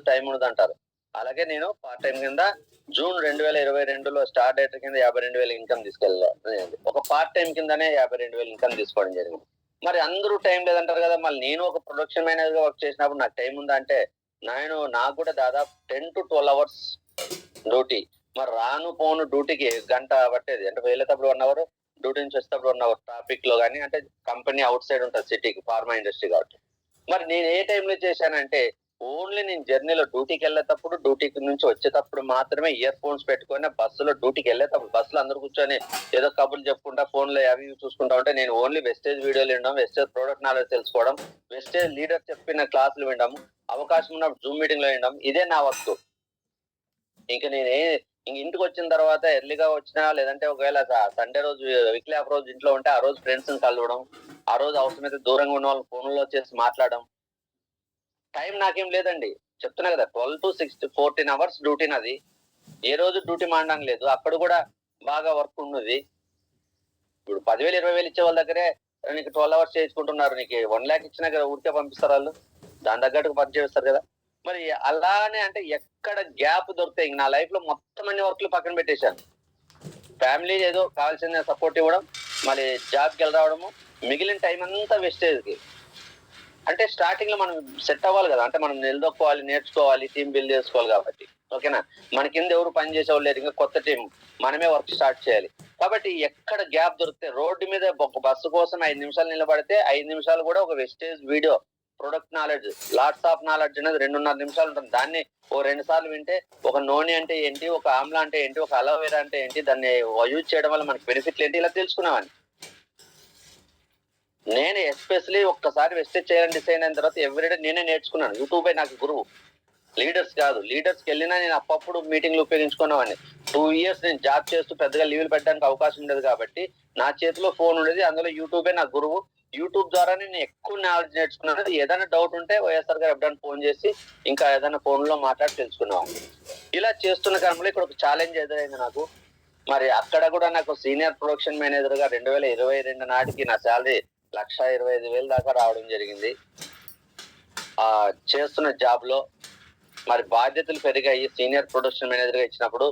అంటారు. అలాగే నేను పార్ట్ టైమ్ కింద జూన్ 2022లో స్టార్ డైరెక్టర్ కింద 52,000 ఇన్‌కమ్ ఒక పార్ట్ టైమ్ కిందనే 52,000 ఇన్‌కమ్ తీసుకోవడం జరిగింది. మరి అందరూ టైం లేదంటారు కదా! మళ్ళీ నేను ఒక ప్రొడక్షన్ మేనేజర్‌గా వర్క్ చేసినప్పుడు నాకు టైం ఉందా అంటే, నాకు కూడా దాదాపు 10-12 అవర్స్ డ్యూటీ. మరి రాను పోను డ్యూటీకి గంట పట్టేది. అంటే వెళ్ళేటప్పుడు 1 అవర్, డ్యూటీ నుంచి వచ్చేటప్పుడు 1 అవర్ ట్రాఫిక్‌లో గాని అంటే కంపెనీ ఔట్ సైడ్ ఉంటది సిటీకి ఫార్మా ఇండస్ట్రీ కాబట్టి. మరి నేను ఏ టైంలో చేశానంటే ఓన్లీ నేను జర్నీలో డ్యూటీకెళ్ళేటప్పుడు, డ్యూటీకి నుంచి వచ్చేటప్పుడు మాత్రమే ఇయర్ ఫోన్స్ పెట్టుకొని బస్సులో డ్యూటీకెళ్ళేటప్పుడు బస్సులో అందరూ కూర్చొని ఏదో కబుర్లు చెప్పుకుంటా ఫోన్‌లో అవి ఇవి చూసుకుంటా ఉంటే నేను ఓన్లీ వెస్టేజ్ వీడియోలు వినడం, వెస్టేజ్ ప్రొడక్ట్ నాలెడ్జ్ తెలుసుకోవడం, వెస్టేజ్ లీడర్ చెప్పిన క్లాసులు వినడం, అవకాశం ఉన్నప్పుడు జూమ్ మీటింగ్‌లో వినడం ఇదే నా వర్క్. ఇంక ఇంక ఇంటికి వచ్చిన తర్వాత ఎర్లీగా వచ్చినా, లేదంటే ఒకవేళ సండే రోజు వీక్లీ ఆఫ్ రోజు ఇంట్లో ఉంటే ఆ రోజు ఫ్రెండ్స్ ని కలవడం, ఆ రోజు అవసరమైతే దూరంగా ఉన్న వాళ్ళని ఫోన్లో చేసి మాట్లాడడం. టైం నాకేం లేదండి. చెప్తున్నా కదా, 12 to 6 14 అవర్స్ డ్యూటీ నాది. ఏ రోజు డ్యూటీ మానడం లేదు. అక్కడ కూడా బాగా వర్క్ ఉన్నది. ఇప్పుడు 10,000 20,000 ఇచ్చే వాళ్ళ దగ్గరే నీకు 12 అవర్స్ చేయించుకుంటున్నారు. నీకు 1,00,000 ఇచ్చినా కదా ఊరికే పంపిస్తారు వాళ్ళు. దాని తగ్గట్టుగా పని చేస్తారు కదా. మరి అలానే అంటే ఎక్కడ గ్యాప్ దొరుకుతాయి. నా లైఫ్ లో మొత్తం అన్ని వర్క్లు పక్కన పెట్టేశాను. ఫ్యామిలీ ఏదో కావాల్సిన సపోర్ట్ ఇవ్వడం, మళ్ళీ జాబ్కి వెళ్ళి రావడము, మిగిలిన టైం అంతా వెస్టేజ్కి. అంటే స్టార్టింగ్ లో మనం సెట్ అవ్వాలి కదా, అంటే మనం నిలదొక్కోవాలి, నేర్చుకోవాలి, టీం బిల్డ్ చేసుకోవాలి కాబట్టి. ఓకేనా, మన కింద ఎవరు పని చేసేవాళ్ళు లేరు, ఇంకా కొత్త టీం, మనమే వర్క్ స్టార్ట్ చేయాలి. కాబట్టి ఎక్కడ గ్యాప్ దొరికితే, రోడ్డు మీద ఒక బస్సు కోసం 5 నిమిషాలు నిలబడితే 5 నిమిషాలు కూడా ఒక Vestige video, product knowledge, lots of knowledge అనేది 2.5 నిమిషాలు ఉంటుంది. దాన్ని ఓ 2 సార్లు వింటే ఒక నూనె అంటే ఏంటి, ఒక ఆమ్లా అంటే ఏంటి, ఒక అలోవెరా అంటే ఏంటి, దాన్ని యూజ్ చేయడం వల్ల మనకి బెనిఫిట్లు ఏంటి, ఇలా తెలుసుకున్నామని. నేను ఎస్పెషలీ ఒక్కసారి వెస్టేజ్ చేయాలని డిసైడ్ అయిన తర్వాత ఎవ్రీడే నేనే నేర్చుకున్నాను. యూట్యూబే నాకు గురువు, లీడర్స్ కాదు. లీడర్స్కి వెళ్ళినా నేను అప్పప్పుడు మీటింగ్లు ఉపయోగించుకునేవాడిని. 2 ఇయర్స్ నేను జాబ్ చేస్తూ పెద్దగా లీవ్లు పెట్టడానికి అవకాశం ఉండేది కాబట్టి నా చేతిలో ఫోన్ ఉండేది. అందులో యూట్యూబే నా గురువు. యూట్యూబ్ ద్వారా నేను ఎక్కువ నాలెడ్జ్ నేర్చుకున్నాను. ఏదైనా డౌట్ ఉంటే వైఎస్ఆర్ గారు ఎప్పుడైనా ఫోన్ చేసి ఇంకా ఏదైనా ఫోన్ లో మాట్లాడి తెలుసుకునేవాడిని. ఇలా చేస్తున్న క్రమంలో ఇక్కడ ఒక ఛాలెంజ్ ఎదురైంది నాకు. మరి అక్కడ కూడా నాకు సీనియర్ ప్రొడక్షన్ మేనేజర్ గా 2022 నాటికి నా శాలరీ 1,25,000 దాకా రావడం జరిగింది. చేస్తున్న జాబ్ లో మరి బాధ్యతలు పెరిగాయి. సీనియర్ ప్రొడక్షన్ మేనేజర్ గా ఇచ్చినప్పుడు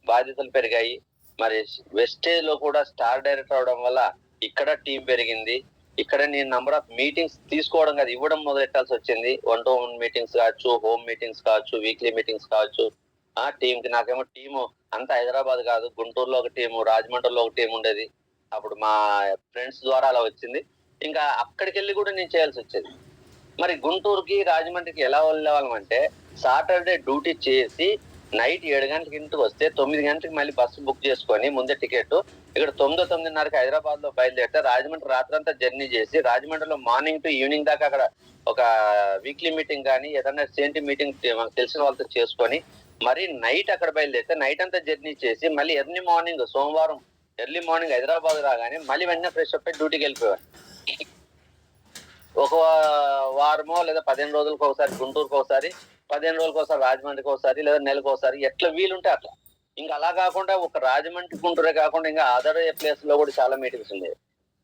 బాధ్యతలు పెరిగాయి. మరి వెస్టేజ్ లో కూడా స్టార్ డైరెక్టర్ అవడం వల్ల ఇక్కడ టీం పెరిగింది. ఇక్కడ నేను నంబర్ ఆఫ్ మీటింగ్స్ తీసుకోవడం కాదు, ఇవ్వడం మొదలెట్టాల్సి వచ్చింది. 1-to-1 మీటింగ్స్ కావచ్చు, హోమ్ మీటింగ్స్ కావచ్చు, వీక్లీ మీటింగ్స్ కావచ్చు. టీం కి నాకేమో టీము అంతా హైదరాబాద్ కాదు, గుంటూరులో ఒక టీము, రాజమండ్రిలో ఒక టీం ఉండేది. అప్పుడు మా ఫ్రెండ్స్ ద్వారా అలా వచ్చింది. ఇంకా అక్కడికి వెళ్ళి కూడా నేను చేయాల్సి వచ్చేది. మరి గుంటూరుకి రాజమండ్రికి ఎలా వెళ్ళేవాళ్ళం అంటే, సాటర్డే డ్యూటీ చేసి నైట్ 7 గంటలకి ఇంటికి వస్తే 9 గంటలకు మళ్ళీ బస్సు బుక్ చేసుకొని ముందే టికెట్, ఇక్కడ 9-9:30కి హైదరాబాద్ లో బయలుదేరితే రాజమండ్రి రాత్రంతా జర్నీ చేసి, రాజమండ్రిలో మార్నింగ్ టు ఈవినింగ్ దాకా అక్కడ ఒక వీక్లీ మీటింగ్ కానీ ఏదన్నా సేంటి మీటింగ్ మనకు తెలిసిన వాళ్ళతో చేసుకొని, మరి నైట్ అక్కడ బయలుదేరితే నైట్ అంతా జర్నీ చేసి మళ్ళీ ఎర్లీ మార్నింగ్ సోమవారం ఎర్లీ మార్నింగ్ హైదరాబాద్ రాగానే మళ్ళీ వెంటనే ఫ్రెష్ అప్ అయి డ్యూటీకి వెళ్ళిపోయాను. ఒక వారమో లేదా 15 రోజులకు ఒకసారి గుంటూరుకు ఒకసారి, 15 రోజులకు ఒకసారి రాజమండ్రికి ఒకసారి, లేదా నెలకు ఒకసారి, ఎట్లా వీలుంటే అట్లా. ఇంకా అలా కాకుండా ఒక రాజమండ్రి గుంటూరే కాకుండా ఇంకా అదర్ ప్లేస్ లో కూడా చాలా మీటింగ్స్ ఉండేవి.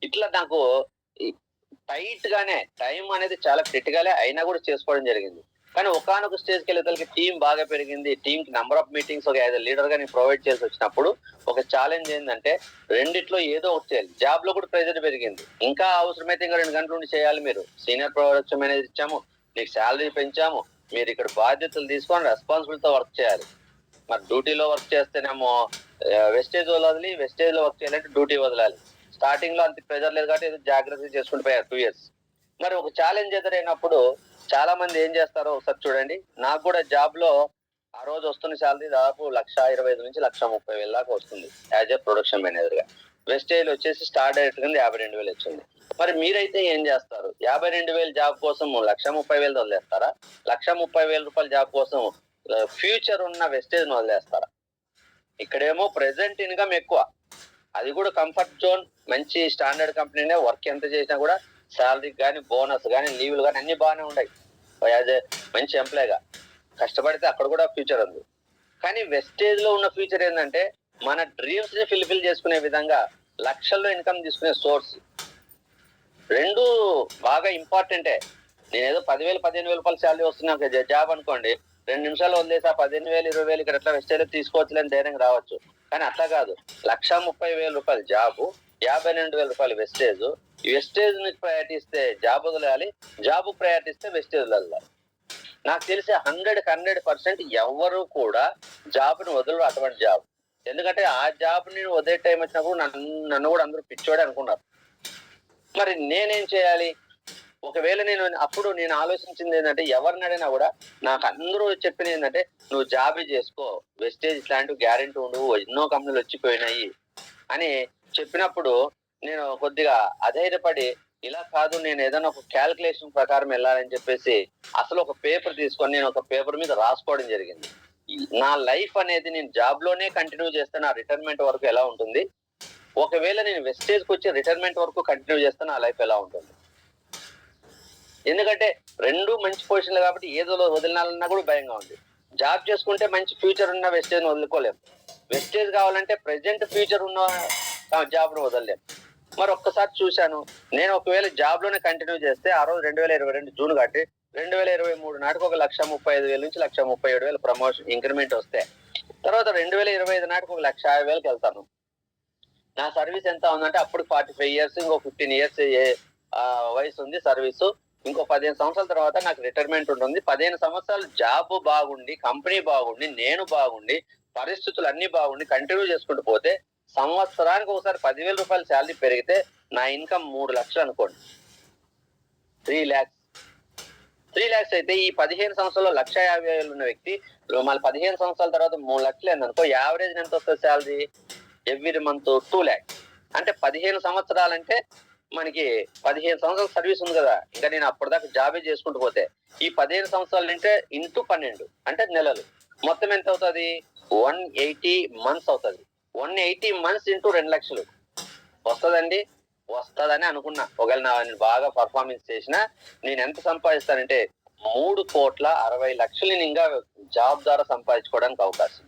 ఇట్లా నాకు టైట్ గానే టైం అనేది చాలా క్రిటికలే అయినా కూడా చేసుకోవడం జరిగింది. కానీ ఒకనొక స్టేజ్కి వెళ్ళేసరికి టీం బాగా పెరిగింది. టీం కి నెంబర్ ఆఫ్ మీటింగ్స్ ఒక యాజ్ లీడర్ గా నేను ప్రొవైడ్ చేసి వచ్చినప్పుడు ఒక ఛాలెంజ్ ఏంటంటే, రెండిట్లో ఏదో ఒకటి చేయాలి. జాబ్ లో కూడా ప్రెజర్ పెరిగింది. ఇంకా అవసరమైతే ఇంకా 2 గంటల నుండి చేయాలి, మీరు సీనియర్ ప్రొడక్షన్ మేనేజర్ ఇచ్చాము, మీకు శాలరీ పెంచాము, మీరు ఇక్కడ బాధ్యతలు తీసుకొని రెస్పాన్సిబిలిటీతో వర్క్ చేయాలి. మరి డ్యూటీలో వర్క్ చేస్తేనేమో వెస్టేజ్ వదలాలి, వెస్టేజ్ లో వర్క్ చేయాలంటే డ్యూటీ వదలాలి. స్టార్టింగ్ లో అంత ప్రెజర్ లేదు కాబట్టి ఏదో జాగ్రత్తగా చేసుకుంటూ పోయారు 2 ఇయర్స్. మరి ఒక ఛాలెంజ్ ఎదురైనప్పుడు చాలా మంది ఏం చేస్తారో ఒకసారి చూడండి. నాకు కూడా జాబ్ లో ఆ రోజు వస్తున్న శాలరీ దాదాపు 1,25,000 నుంచి 1,30,000 దాకా వస్తుంది యాజ్ ఏ ప్రొడక్షన్ మేనేజర్ గా. వెస్టేజ్ వచ్చేసి స్టార్ డైరెక్ట్ కింద 52,000 వచ్చింది. మరి మీరైతే ఏం చేస్తారు? 52,000 జాబ్ కోసం 1,30,000 వదిలేస్తారా? 1,30,000 రూపాయల జాబ్ కోసం ఫ్యూచర్ ఉన్న వెస్టేజ్ వదిలేస్తారా? ఇక్కడేమో ప్రెసెంట్ ఇన్కమ్ ఎక్కువ, అది కూడా కంఫర్ట్ జోన్, మంచి స్టాండర్డ్ కంపెనీనే. వర్క్ ఎంత చేసినా కూడా శాలరీ కానీ, బోనస్ కానీ, లీవ్లు కానీ అన్ని బాగానే ఉన్నాయి. యాజ్ ఏ మంచి ఎంప్లాయ్గా కష్టపడితే అక్కడ కూడా ఫ్యూచర్ ఉంది. కానీ వెస్టేజ్ లో ఉన్న ఫ్యూచర్ ఏంటంటే, మన డ్రీమ్స్ ని ఫిల్ఫిల్ చేసుకునే విధంగా లక్షల్లో ఇన్కమ్ తీసుకునే సోర్స్. రెండు బాగా ఇంపార్టెంటే. నేనేదో 10,000 15,000 రూపాయల శాలరీ వస్తున్నా జాబ్ అనుకోండి, 2 నిమిషాలు వదిలేసి 15,000 20,000 ఇక్కడ ఎట్లా వెస్టేజ్ తీసుకోవచ్చులని ధైర్యం రావచ్చు. కానీ అట్లా కాదు, 1,30,000 రూపాయల జాబు, 52,000 రూపాయలు వెస్టేజ్. వెస్టేజ్ ని ప్రయారిటీ ఇస్తే జాబ్ వదలాలి, జాబ్ ప్రయారిటీ ఇస్తే వెస్టేజ్ వదలాలి. నాకు తెలిసి 100% ఎవరు కూడా జాబ్ ని వదలరు అటువంటి జాబ్. ఎందుకంటే ఆ జాబ్ ని వదిలే టైం వచ్చినప్పుడు నన్ను కూడా అందరూ పిచ్చోడే అనుకున్నారు. మరి నేనేం చేయాలి? ఒకవేళ నేను ఆలోచించింది ఏంటంటే, ఎవరిని అడిగినా కూడా నాకు అందరూ చెప్పిన ఏంటంటే, నువ్వు జాబే చేసుకో, వెస్టేజ్ ఇట్లాంటివి గ్యారెంటీ ఉండవు, ఎన్నో కంపెనీలు వచ్చిపోయినాయి అని చెప్పినప్పుడు నేను కొద్దిగా అధైర్యపడి, ఇలా కాదు, నేను ఏదైనా ఒక క్యాల్కులేషన్ ప్రకారం వెళ్ళాలని చెప్పేసి అసలు ఒక పేపర్ తీసుకొని నేను ఒక పేపర్ మీద రాసుకోవడం జరిగింది. నా లైఫ్ అనేది నేను జాబ్ లోనే కంటిన్యూ చేస్తే నా రిటైర్మెంట్ వరకు ఎలా ఉంటుంది, ఒకవేళ నేను వెస్టేజ్ కి వచ్చి రిటైర్మెంట్ వరకు కంటిన్యూ చేస్తే నా లైఫ్ ఎలా ఉంటుంది. ఎందుకంటే రెండు మంచి పొజిషన్లు కాబట్టి ఏదో వదిలినాలన్నా కూడా భయంగా ఉంది. జాబ్ చేసుకుంటే మంచి ఫ్యూచర్ ఉన్న వెస్టేజ్ వదులుకోలేము. వెస్టేజ్ కావాలంటే ప్రెసెంట్ ఫ్యూచర్ ఉన్న జాబ్ ను వదలలేము. మరి ఒక్కసారి చూశాను, నేను ఒకవేళ జాబ్ లోనే కంటిన్యూ చేస్తే ఆ రోజు 2022 జూన్ కాబట్టి 2023 నాటికి 1,35,000 నుంచి 1,37,000 ప్రమోషన్ ఇంక్రిమెంట్ వస్తే, తర్వాత 2025 నాటికి 1,50,000కి వెళ్తాను. నా సర్వీస్ ఎంత ఉందంటే అప్పుడు 45 ఇయర్స్, ఇంకో 15 ఇయర్స్ వయసు ఉంది సర్వీసు. ఇంకో 15 సంవత్సరాల తర్వాత నాకు రిటైర్మెంట్ ఉంటుంది. 15 సంవత్సరాలు జాబ్ బాగుండి, కంపెనీ బాగుండి, నేను బాగుండి, పరిస్థితులు అన్ని బాగుండి కంటిన్యూ చేసుకుంటూ పోతే సంవత్సరానికి ఒకసారి 10,000 రూపాయల శాలరీ పెరిగితే నా ఇన్కమ్ 3 లక్షలు అనుకోండి, 3 lakhs. 3 lakhs అయితే ఈ 15 సంవత్సరాల్లో 1,50,000 ఉన్న వ్యక్తి మళ్ళీ 15 సంవత్సరాల తర్వాత 3 లక్షలు అనుకో, యావరేజ్ ఎంత వస్తుంది శాలరీ ఎవ్రీ మంత్? 2 lakhs. అంటే 15 సంవత్సరాలంటే మనకి 15 సంవత్సరాల సర్వీస్ ఉంది కదా, ఇంకా నేను అప్పటిదాకా జాబే చేసుకుంటూ పోతే ఈ 15 సంవత్సరాలు అంటే ఇంటూ 12 అంటే నెలలు మొత్తం ఎంత అవుతుంది? 180 months అవుతుంది. 180 months ఇంటూ 2 లక్షలు వస్తుందండి. వస్తుందని అనుకున్నా. ఒకవేళ నేను బాగా పర్ఫార్మెన్స్ చేసినా నేను ఎంత సంపాదిస్తానంటే 3,60,00,000 ఇంకా జాబ్ ద్వారా సంపాదించుకోవడానికి అవకాశం.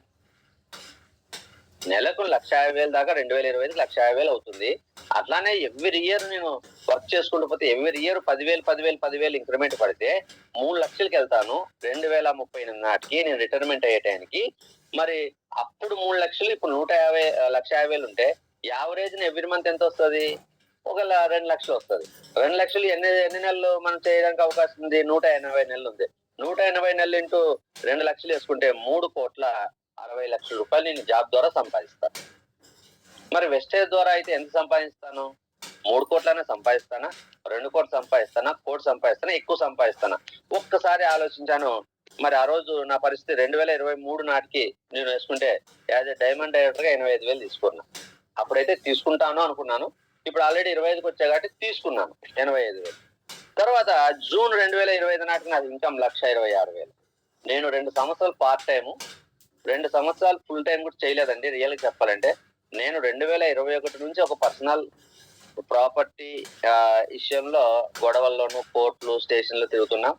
నెలకు 1,50,000 దాకా 2025కి 1,50,000 అవుతుంది. అట్లానే ఎవ్రీ ఇయర్ నేను వర్క్ చేసుకుంటూ పోతే ఎవ్రీ ఇయర్ 10,000 ఇంక్రిమెంట్ పడితే 3 లక్షలకి వెళ్తాను. 2038 నాటికి నేను రిటైర్మెంట్ అయ్యే టైంకి. మరి అప్పుడు 3 లక్షలు, ఇప్పుడు 1,50,000 ఉంటే యావరేజ్ ఎవ్రీ మంత్ ఎంత వస్తుంది? ఒక 2 లక్షలు వస్తుంది. 2 లక్షలు ఎన్ని నెలలు మనం చేయడానికి అవకాశం ఉంది? 180 నెలలు ఉంది. 180 నెలలు ఇంటూ 2 లక్షలు వేసుకుంటే 3,60,00,000 రూపాయలు నేను జాబ్ ద్వారా సంపాదిస్తాను. మరి వెస్టేజ్ ద్వారా అయితే ఎంత సంపాదిస్తాను? 3 కోట్లనే సంపాదిస్తానా, 2 కోట్లు సంపాదిస్తానా, 1 కోటి సంపాదిస్తానా, ఎక్కువ సంపాదిస్తానా? ఒక్కసారి ఆలోచించాను. మరి ఆ రోజు నా పరిస్థితి 2023 నాటికి నేను వేసుకుంటే యాజ్ ఎ డైమండ్ డైరెక్టర్ గా 85,000 తీసుకున్నా. అప్పుడైతే తీసుకుంటాను అనుకున్నాను. ఇప్పుడు ఆల్రెడీ 25కి వచ్చా కాబట్టి తీసుకున్నాను 85,000. తర్వాత జూన్ 2025 నాటికి నాకు ఇన్కమ్ 1,26,000. నేను 2 సంవత్సరాలు పార్ట్ టైము, 2 సంవత్సరాలు ఫుల్ టైం కూడా చేయలేదండి. రియల్ గా చెప్పాలంటే నేను 2021 నుంచి ఒక పర్సనల్ ప్రాపర్టీ విషయంలో గొడవల్లోనూ కోర్టులు స్టేషన్లు తిరుగుతున్నా.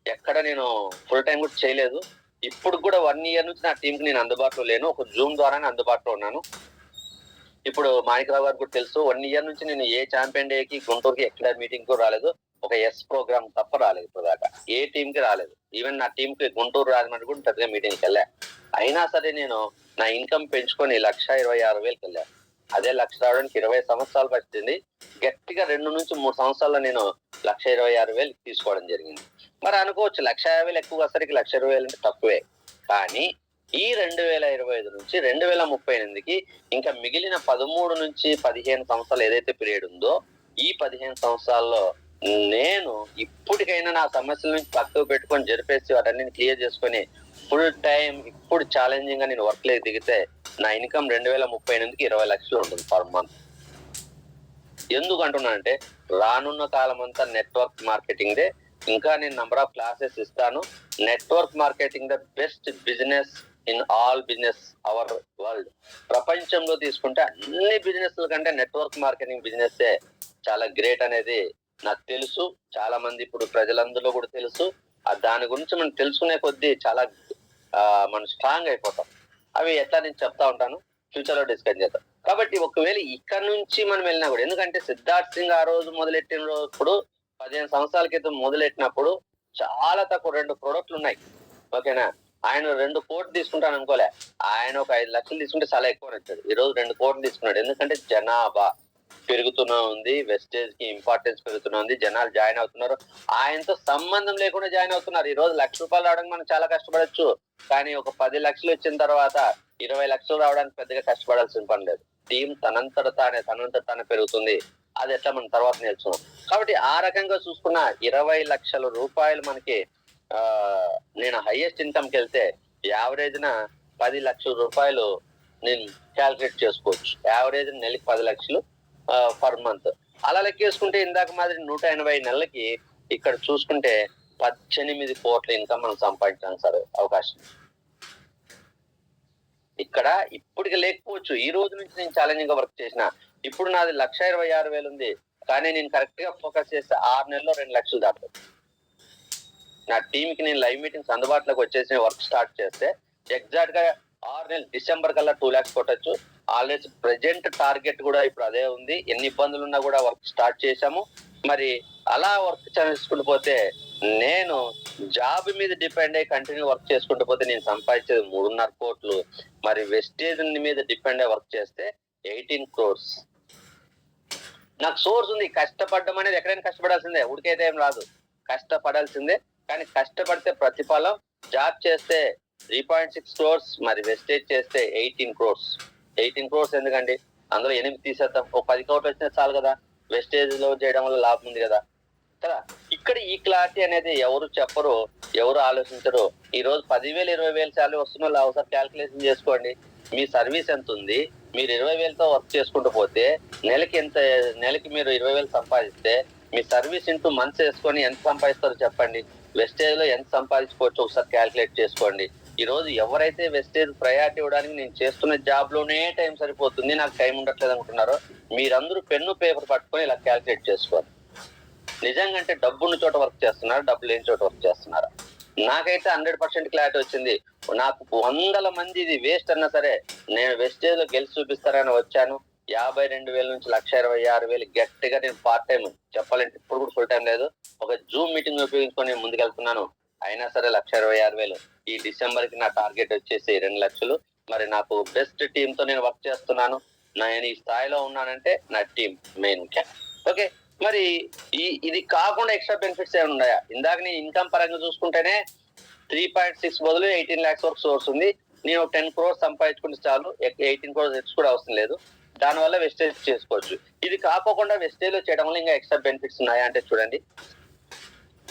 ఎక్కడ నేను ఫుల్ టైం కూడా చేయలేదు. ఇప్పుడు కూడా 1 year నుంచి నా టీంకి నేను అందుబాటులో లేను. ఒక జూమ్ ద్వారానే అందుబాటులో ఉన్నాను. ఇప్పుడు మాణికరావు గారు కూడా తెలుసు, 1 year నుంచి నేను ఏ ఛాంపియన్ డేకి గుంటూరుకి ఎక్కడ మీటింగ్ కూడా రాలేదు. ఒక ఎస్ ప్రోగ్రామ్ తప్ప రాలేదు ఇప్పుడు దాకా. ఏ టీమ్ కి రాలేదు. ఈవెన్ నా టీం కి గుంటూరు రాజమండ్రి కూడా పెద్దగా మీటింగ్కి వెళ్ళా. అయినా సరే నేను నా ఇన్కమ్ పెంచుకొని 1,26,000కి వెళ్ళాను. అదే 1,00,000 రావడానికి 20 సంవత్సరాలు పట్టింది. గట్టిగా 2 నుంచి 3 సంవత్సరాల్లో నేను 1,26,000 తీసుకోవడం జరిగింది. మరి అనుకోవచ్చు 1,50,000 ఎక్కువ, అసలుకి 1,20,000 అంటే తక్కువే. కానీ ఈ 2025 నుంచి 2038కి ఇంకా మిగిలిన 13 నుంచి 15 సంవత్సరాలు ఏదైతే పీరియడ్ ఉందో, ఈ 15 సంవత్సరాల్లో నేను ఇప్పటికైనా నా సమస్యల నుంచి పక్కకు పెట్టుకొని జరిపేసి వాటన్నిటిని క్లియర్ చేసుకొని ఫుల్ టైం ఇప్పుడు ఛాలెంజింగ్ గా నేను వర్క్ లేక దిగితే నా ఇన్కమ్ 2038కి 20 లక్షలు ఉంటుంది పర్ మంత్. ఎందుకు అంటున్నానంటే రానున్న కాలం అంతా నెట్వర్క్ మార్కెటింగ్ దే. ఇంకా నేను నంబర్ ఆఫ్ క్లాసెస్ ఇస్తాను. Network marketing the best business in all business our world. ప్రపంచంలో తీసుకుంటే అన్ని బిజినెస్ల కంటే నెట్వర్క్ మార్కెటింగ్ బిజినెస్ చాలా గ్రేట్ అనేది నాకు తెలుసు. చాలా మంది ఇప్పుడు ప్రజలందరిలో కూడా తెలుసు. దాని గురించి మనం తెలుసుకునే కొద్దీ చాలా మనం స్ట్రాంగ్ అయిపోతాం. అవి ఎట్లా నేను చెప్తా ఉంటాను, ఫ్యూచర్ లో డిస్కస్ చేద్దాం. కాబట్టి ఒకవేళ ఇక్కడ నుంచి మనం వెళ్ళినా కూడా, ఎందుకంటే సిద్ధార్థ్ సింగ్ ఆ రోజు మొదలెట్టినప్పుడు 15 సంవత్సరాల క్రితం మొదలెట్టినప్పుడు చాలా తక్కువ 2 ప్రోడక్ట్లు ఉన్నాయి. ఓకేనా? ఆయన 2 కోట్లు తీసుకుంటాను అనుకోలే. ఆయన ఒక 5 లక్షలు తీసుకుంటే చాలా ఎక్కువ నచ్చాడు. ఈ రోజు 2 కోట్లు తీసుకున్నాడు. ఎందుకంటే జనాభా పెరుగుతూనే ఉంది, వెస్టేజ్ కి ఇంపార్టెన్స్ పెరుగుతూనే ఉంది, జనాలు జాయిన్ అవుతున్నారు. ఆయనతో సంబంధం లేకుండా జాయిన్ అవుతున్నారు. ఈ రోజు 1,00,000 రూపాయలు రావడానికి మనం చాలా కష్టపడచ్చు. కానీ ఒక 10 లక్షలు వచ్చిన తర్వాత 20 లక్షలు రావడానికి పెద్దగా కష్టపడాల్సిన పని లేదు. టీం తనంతట తానే పెరుగుతుంది. అది ఎట్లా మనం తర్వాత నేర్చుకున్నాం. కాబట్టి ఆ రకంగా చూసుకున్న 20 లక్షల రూపాయలు మనకి నేను హైయెస్ట్ ఇన్కమ్కి వెళ్తే యావరేజ్ న 10 లక్షల రూపాయలు నేను క్యాల్కులేట్ చేసుకోవచ్చు. యావరేజ్ నెలకి 10 లక్షలు పర్ మంత్. అలా లెక్కేసుకుంటే ఇందాక మాదిరి 180 నెలలకి ఇక్కడ చూసుకుంటే 18 కోట్ల ఇన్కమ్ మనం సంపాదించడానికి సార్ అవకాశం. ఇక్కడ ఇప్పటికి లేకపోవచ్చు, ఈ రోజు నుంచి నేను ఛాలెంజింగ్ గా వర్క్ చేసిన. ఇప్పుడు నాది 1,26,000 ఉంది, కానీ నేను కరెక్ట్ గా ఫోకస్ చేస్తే 6 నెలల్లో 2 లక్షలు దాటుతుంది. నా టీమ్ కి నేను లైవ్ మీటింగ్స్ అందుబాటులోకి వచ్చేసి వర్క్ స్టార్ట్ చేస్తే ఎగ్జాక్ట్ గా 6 నెలలు డిసెంబర్ కల్లా 2 lakhs కొట్టచ్చు. ఆల్రెడీ ప్రెజెంట్ టార్గెట్ కూడా ఇప్పుడు అదే ఉంది. ఎన్ని ఇబ్బందులు ఉన్నా కూడా వర్క్ స్టార్ట్ చేశాము. మరి అలా వర్క్ చేసుకుంటూ పోతే, నేను జాబ్ మీద డిపెండ్ అయ్యి కంటిన్యూ వర్క్ చేసుకుంటూ పోతే నేను సంపాదించేది 3.5 కోట్లు. మరి వెస్టేజ్ మీద డిపెండ్ అయ్యి వర్క్ చేస్తే 18 crores. నాకు సోర్స్ ఉంది. కష్టపడడం అనేది ఎక్కడైనా కష్టపడాల్సిందే, ఉడికైతే ఏం రాదు, కష్టపడాల్సిందే. కానీ కష్టపడితే ప్రతిఫలం. జాబ్ చేస్తే 3.6 crores, మరి వెస్టేజ్ చేస్తే 18 crores. 18 crores ఎందుకండి, అందులో 8 తీసేద్దాం, ఒక 10 కోట్లు వచ్చినా చాలు కదా. వెస్టేజ్ లో చేయడం వల్ల లాభం ఉంది కదా. ఇక్కడ ఈ క్లారిటీ అనేది ఎవరు చెప్పరు, ఎవరు ఆలోచించరు. ఈ రోజు 10,000 20,000 శాలరీ వస్తున్న వాళ్ళు ఒకసారి క్యాల్కులేషన్ చేసుకోండి. మీ సర్వీస్ ఎంత ఉంది, మీరు 20,000తో వర్క్ చేసుకుంటూ పోతే నెలకి మీరు 20,000 సంపాదిస్తే, మీ సర్వీస్ ఇంటూ మంత్స్ వేసుకొని ఎంత సంపాదిస్తారో చెప్పండి. వెస్టేజ్ లో ఎంత సంపాదించుకోవచ్చు ఒకసారి క్యాల్కులేట్ చేసుకోండి. ఈ రోజు ఎవరైతే వెస్టేజ్ ప్రయారిటీ ఇవ్వడానికి నేను చేస్తున్న జాబ్ లోనే టైం సరిపోతుంది, నాకు టైం ఉండట్లేదు అనుకుంటున్నారో, మీరందరూ పెన్ను పేపర్ పట్టుకొని ఇలా క్యాల్కులేట్ చేసుకోవాలి. నిజంగా అంటే డబ్బున్న చోట వర్క్ చేస్తున్నారా, డబ్బు లేని చోట వర్క్ చేస్తున్నారా? నాకైతే 100% క్లారిటీ వచ్చింది. నాకు 100 మంది ఇది వేస్ట్ అన్నా సరే, నేను వెస్టేజ్ లో గెలిచి చూపిస్తారని వచ్చాను. 52,000 నుంచి 1,26,000 గట్టిగా నేను పార్ట్ టైం చెప్పాలంటే ఇప్పుడు కూడా ఫుల్ టైం లేదు, ఒక జూమ్ మీటింగ్ ఉపయోగించుకొని నేను ముందుకెళ్తున్నాను. అయినా సరే 1,26,000. ఈ డిసెంబర్ కి నా టార్గెట్ వచ్చేసి 2 లక్షలు. మరి నాకు బెస్ట్ టీమ్ తో నేను వర్క్ చేస్తున్నాను. నేను ఈ స్థాయిలో ఉన్నానంటే నా టీం మెయిన్ ముఖ్యం. ఓకే, మరి ఇది కాకుండా ఎక్స్ట్రా బెనిఫిట్స్ ఏమైనా ఉన్నాయా? ఇందాక నేను ఇన్కమ్ పరంగా చూసుకుంటేనే 3.6 బదులు 18 lakhs వరకు సోర్స్ ఉంది. నేను 10 crores సంపాదించుకుంటే చాలు, 18 crores ఎక్స్ కూడా అవసరం లేదు. దానివల్ల వెస్టేజ్ చేసుకోవచ్చు. ఇది కాకుండా వెస్టేజ్ లో చేయడం వల్ల ఇంకా ఎక్స్ట్రా బెనిఫిట్స్ ఉన్నాయా అంటే చూడండి.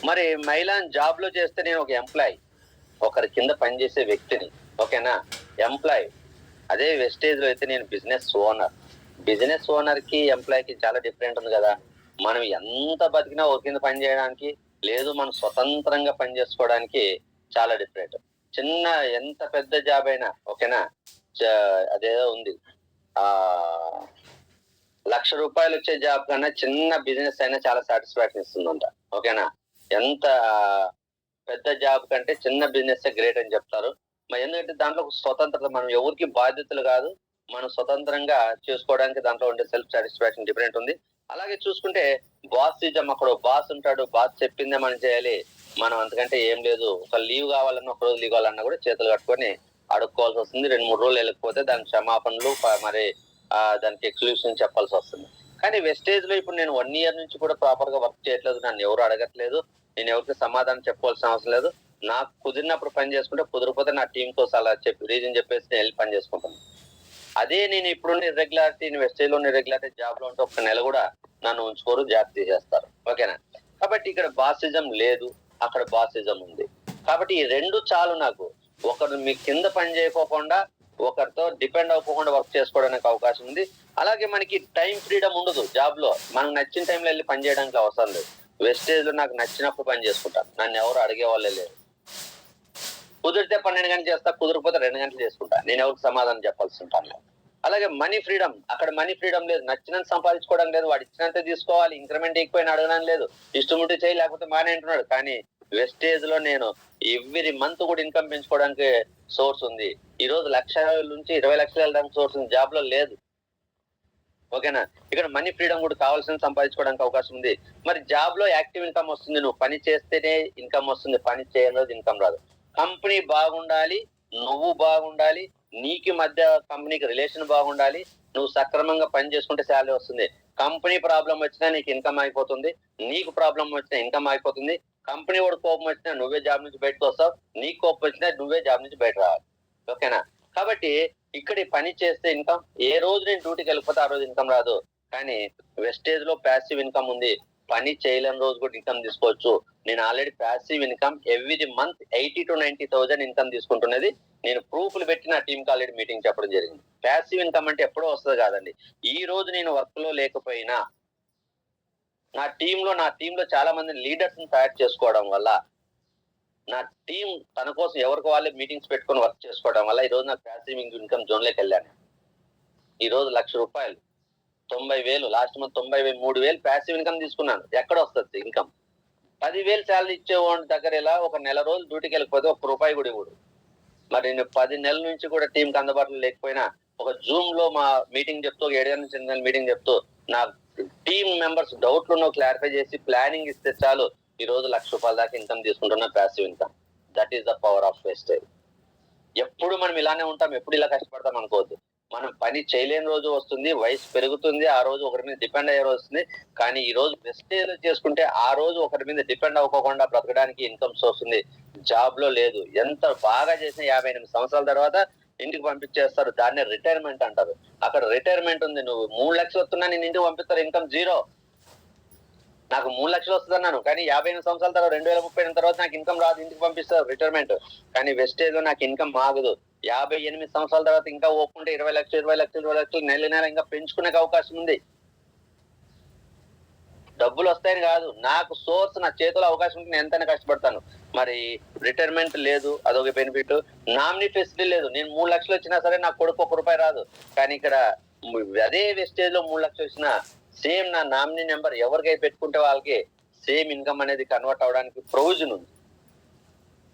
మరి మైలాన్ జాబ్ లో చేస్తే నేను ఒక ఎంప్లాయ్, ఒకరి కింద పనిచేసే వ్యక్తిని, ఓకేనా, ఎంప్లాయ్. అదే వెస్టేజ్ లో అయితే నేను బిజినెస్ ఓనర్. బిజినెస్ ఓనర్ కి ఎంప్లాయ్ కి చాలా డిఫరెంట్ ఉంది కదా. మనం ఎంత బతికినా ఒక కింద పని చేయడానికి లేదు, మనం స్వతంత్రంగా పని చేసుకోవడానికి చాలా డిఫరెంట్. ఎంత పెద్ద జాబ్ అయినా, ఓకేనా, అదేదో ఉంది, 1,00,000 రూపాయలు వచ్చే జాబ్ కన్నా చిన్న బిజినెస్ అయినా చాలా సాటిస్ఫాక్షన్ ఇస్తుందంట, ఓకేనా. ఎంత పెద్ద జాబ్ కంటే చిన్న బిజినెస్ గ్రేట్ అని చెప్తారు. మరి ఎందుకంటే దాంట్లో స్వతంత్రత, మనం ఎవరికి బాధ్యతలు కాదు, మనం స్వతంత్రంగా చేసుకోవడానికి దాంట్లో ఉండే సెల్ఫ్ సాటిస్ఫాక్షన్ డిఫరెంట్ ఉంది. అలాగే చూసుకుంటే బాసిజం, అక్కడ బాస్ ఉంటాడు, బాస్ చెప్పిందే మనం చేయాలి. మనం అంతకంటే ఏం లేదు. ఒక లీవ్ కావాలన్నా, ఒక రోజు లీవ్ కావాలన్నా కూడా చేతులు కట్టుకొని అడుక్కోవాల్సి వస్తుంది. 2-3 రోజులు వెళ్ళకపోతే దానికి క్షమాపణలు, మరి దానికి ఎక్స్క్లూషన్ చెప్పాల్సి వస్తుంది. కానీ వెస్టేజ్ లో ఇప్పుడు నేను 1 year నుంచి కూడా ప్రాపర్ గా వర్క్ చేయట్లేదు, నన్ను ఎవరు అడగట్లేదు, నేను ఎవరికి సమాధానం చెప్పుకోవాల్సిన అవసరం లేదు. నాకు కుదిరినప్పుడు పని చేసుకుంటే, కుదిరిపోతే నా టీం కోసం అలా చెప్పి రీజన్ చెప్పేసి నేను వెళ్ళి పని చేసుకుంటాను. అదే నేను ఇప్పుడున్న ఇర్రెగ్యులారిటీ, వెస్టేజ్ లో ఇర్రెగ్యులారిటీ జాబ్ లో ఉంటే 1 నెల కూడా నన్ను ఉంచుకోరు, జాబ్ తీసేస్తారు, ఓకేనా. కాబట్టి ఇక్కడ బాసిజం లేదు, అక్కడ బాసిజం ఉంది. కాబట్టి ఈ 2 చాలు నాకు. ఒకరు మీ కింద పని చేయకోకుండా, ఒకరితో డిపెండ్ అవ్వకుండా వర్క్ చేసుకోవడానికి అవకాశం ఉంది. అలాగే మనకి టైం ఫ్రీడమ్ ఉండదు జాబ్ లో. మనకు నచ్చిన టైంలో వెళ్ళి పని చేయడానికి అవసరం లేదు. వెస్టేజ్ లో నాకు నచ్చినప్పుడు పని చేసుకుంటాను, నన్ను ఎవరు అడిగే వాళ్ళే లేరు. కుదిరితే 12 గంటలు చేస్తా, కుదిరిపోతే 2 గంటలు చేసుకుంటా, నేను ఎవరికి సమాధానం చెప్పాల్సి ఉంటాను. అలాగే మనీ ఫ్రీడమ్, అక్కడ మనీ ఫ్రీడమ్ లేదు, నచ్చినంత సంపాదించుకోవడం లేదు, వాడు ఇచ్చినంత తీసుకోవాలి, ఇంక్రిమెంట్ ఎక్కువైనా అడగడం లేదు, ఇష్టముంటే చేయి లేకపోతే మానే అంటున్నాడు. కానీ వెస్టేజ్ లో నేను ఎవ్రీ మంత్ కూడా ఇన్కమ్ పెంచుకోవడానికి సోర్స్ ఉంది. ఈ రోజు 1,00,000 నుంచి 20 లక్షలు వెళ్ళడానికి సోర్స్ ఉంది, జాబ్ లో లేదు, ఓకేనా. ఇక్కడ మనీ ఫ్రీడమ్ కూడా కావాల్సిన సంపాదించుకోవడానికి అవకాశం ఉంది. మరి జాబ్ లో యాక్టివ్ ఇన్కమ్ వస్తుంది, నువ్వు పని చేస్తేనే ఇన్కమ్ వస్తుంది, పని చేయలేదు ఇన్కమ్ రాదు. కంపెనీ బాగుండాలి, నువ్వు బాగుండాలి, నీకు మధ్య కంపెనీకి రిలేషన్ బాగుండాలి, నువ్వు సక్రమంగా పని చేసుకుంటే శాలరీ వస్తుంది. కంపెనీ ప్రాబ్లం వచ్చినా నీకు ఇన్కమ్ అయిపోతుంది, నీకు ప్రాబ్లం వచ్చినా ఇన్కమ్ అయిపోతుంది. కంపెనీ వాడు కోపం వచ్చినా నువ్వే జాబ్ నుంచి బయటకు వస్తావు, నీకు కోపం వచ్చినా నువ్వే జాబ్ నుంచి బయట రావాలి, ఓకేనా. కాబట్టి ఇక్కడ పని చేస్తే ఇన్కమ్, ఏ రోజు నేను డ్యూటీకి వెళ్ళిపోతే ఆ రోజు ఇన్కమ్ రాదు. కానీ వెస్టేజ్ లో ప్యాసివ్ ఇన్కమ్ ఉంది, పని చేయలేని రోజు కూడా ఇన్కమ్ తీసుకోవచ్చు. నేను already passive income every month 80,000 to 90,000 income తీసుకుంటున్నది. నేను ప్రూఫ్లు పెట్టి నా టీంకి ఆల్రెడీ మీటింగ్ చెప్పడం జరిగింది. ప్యాసివ్ ఇన్కమ్ అంటే ఎప్పుడో వస్తుంది కాదండి. ఈ రోజు నేను వర్క్ లో లేకపోయినా నా టీంలో చాలా మంది లీడర్స్ ని తయారు చేసుకోవడం వల్ల నా టీం తన కోసం ఎవరికి వాళ్ళే మీటింగ్స్ పెట్టుకొని వర్క్ చేసుకోవడం వల్ల ఈ రోజు నాకు ప్యాసివ్ ఇన్కమ్ జోన్ లోకి వెళ్ళాను. ఈ రోజు ₹1,00,000 90,000 లాస్ట్ మంత్ 93,000 ప్యాసివ్ ఇన్కమ్ తీసుకున్నాను. ఎక్కడ వస్తుంది ఇన్కమ్? 10,000 శాలరీ ఇచ్చేవాడి దగ్గర ఇలా ఒక నెల రోజులు డ్యూటీకి వెళ్ళిపోతే ₹1 కూడా ఇవ్వడు. మరి నేను 10 నెలల నుంచి కూడా టీంకి అందుబాటులో లేకపోయినా ఒక జూమ్ లో మా మీటింగ్ చెప్తూ 7 నుంచి 8 నెలల మీటింగ్ చెప్తూ నా టీమ్ మెంబర్స్ డౌట్లు ఉన్నో క్లారిఫై చేసి ప్లానింగ్ ఇస్తే చాలు ఈ రోజు ₹1,00,000 దాకా ఇన్కమ్ తీసుకుంటున్న passive income. That is the power of Vestige. ఎప్పుడు మనం ఇలానే ఉంటాం, ఎప్పుడు ఇలా కష్టపడతాం అనుకోవద్దు. మనం పని చేయలేని రోజు వస్తుంది, వయసు పెరుగుతుంది, ఆ రోజు ఒకరి మీద డిపెండ్ అయ్యే రోజు వస్తుంది. కానీ ఈ రోజు వెస్టేజ్ చేసుకుంటే ఆ రోజు ఒకరి మీద డిపెండ్ అవ్వకుండా బ్రతకడానికి ఇన్కమ్ సోర్స్ ఉంది. జాబ్ లో లేదు. ఎంత బాగా చేసినా 58 సంవత్సరాల తర్వాత ఇంటికి పంపించేస్తారు. దాన్నే రిటైర్మెంట్ అంటారు. అక్కడ రిటైర్మెంట్ ఉంది. నువ్వు 3 లక్షలు వస్తున్నా నేను ఇంటికి పంపిస్తారు, ఇన్కమ్ జీరో. నాకు 3 లక్షలు వస్తుందన్నాను, కానీ 58 సంవత్సరాల తర్వాత 2030 తర్వాత నాకు ఇన్కమ్ రాదు, ఇంటికి పంపిస్తారు రిటైర్మెంట్. కానీ వెస్టేజ్ లో నాకు ఇన్కమ్ ఆగదు. 58 సంవత్సరాల తర్వాత ఇంకా ఒప్పుకుంటే 20 లక్షలు నెల ఇంకా పెంచుకునే అవకాశం ఉంది. డబ్బులు వస్తాయని కాదు, నాకు సోర్స్ నా చేతిలో అవకాశం ఉంటే నేను ఎంతైనా కష్టపడతాను. మరి రిటైర్మెంట్ లేదు, అదొక బెనిఫిట్. నామినీ ఫెసిలిటీ లేదు. నేను 3 లక్షలు వచ్చినా సరే నాకు కొడుకు ₹1 రాదు. కానీ ఇక్కడ అదే వెస్టేజ్ లో 3 లక్షలు వచ్చినా సేమ్ నా నామినీ నెంబర్ ఎవరికైతే పెట్టుకుంటే వాళ్ళకి సేమ్ ఇన్కమ్ అనేది కన్వర్ట్ అవడానికి ప్రొవిజన్ ఉంది.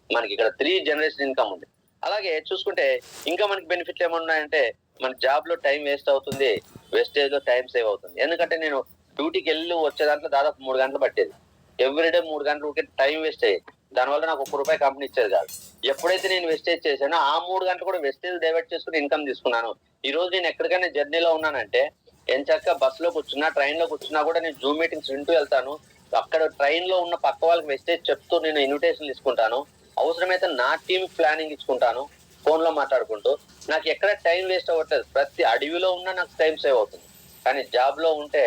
మనకి ఇక్కడ 3 జనరేషన్ ఇన్కమ్ ఉంది. అలాగే చూసుకుంటే ఇంకా మనకి బెనిఫిట్లు ఏమున్నాయంటే, మన జాబ్ లో టైం వేస్ట్ అవుతుంది, వెస్టేజ్ లో టైం సేవ్ అవుతుంది. ఎందుకంటే నేను డ్యూటీకి వెళ్ళి వచ్చే దాంట్లో దాదాపు 3 గంటలు పట్టేది. ఎవ్రీడే 3 గంటలు టైం వేస్ట్ అయ్యేది. దానివల్ల నాకు ₹1 కంపెనీ ఇచ్చేది కాదు. ఎప్పుడైతే నేను వెస్టేజ్ చేశానో ఆ 3 గంటలు కూడా వెస్టేజ్ డైవర్ట్ చేసుకుని ఇన్కమ్ తీసుకున్నాను. ఈ రోజు నేను ఎక్కడికైనా జర్నీలో ఉన్నానంటే ఎంచక్క బస్సులో కూర్చున్నా, ట్రైన్ లో కూర్చున్నా కూడా నేను జూమ్ మీటింగ్స్ వింటూ వెళ్తాను. అక్కడ ట్రైన్ లో ఉన్న పక్క వాళ్ళకి వెస్టేజ్ చెప్తూ నేను ఇన్విటేషన్లు తీసుకుంటాను. అవసరమైతే నా టీమ్ ప్లానింగ్ ఇచ్చుకుంటాను ఫోన్ లో మాట్లాడుకుంటూ. నాకు ఎక్కడ టైం వేస్ట్ అవ్వట్లేదు. ప్రతి అడవిలో ఉన్నా నాకు టైం సేవ్ అవుతుంది. కానీ జాబ్ లో ఉంటే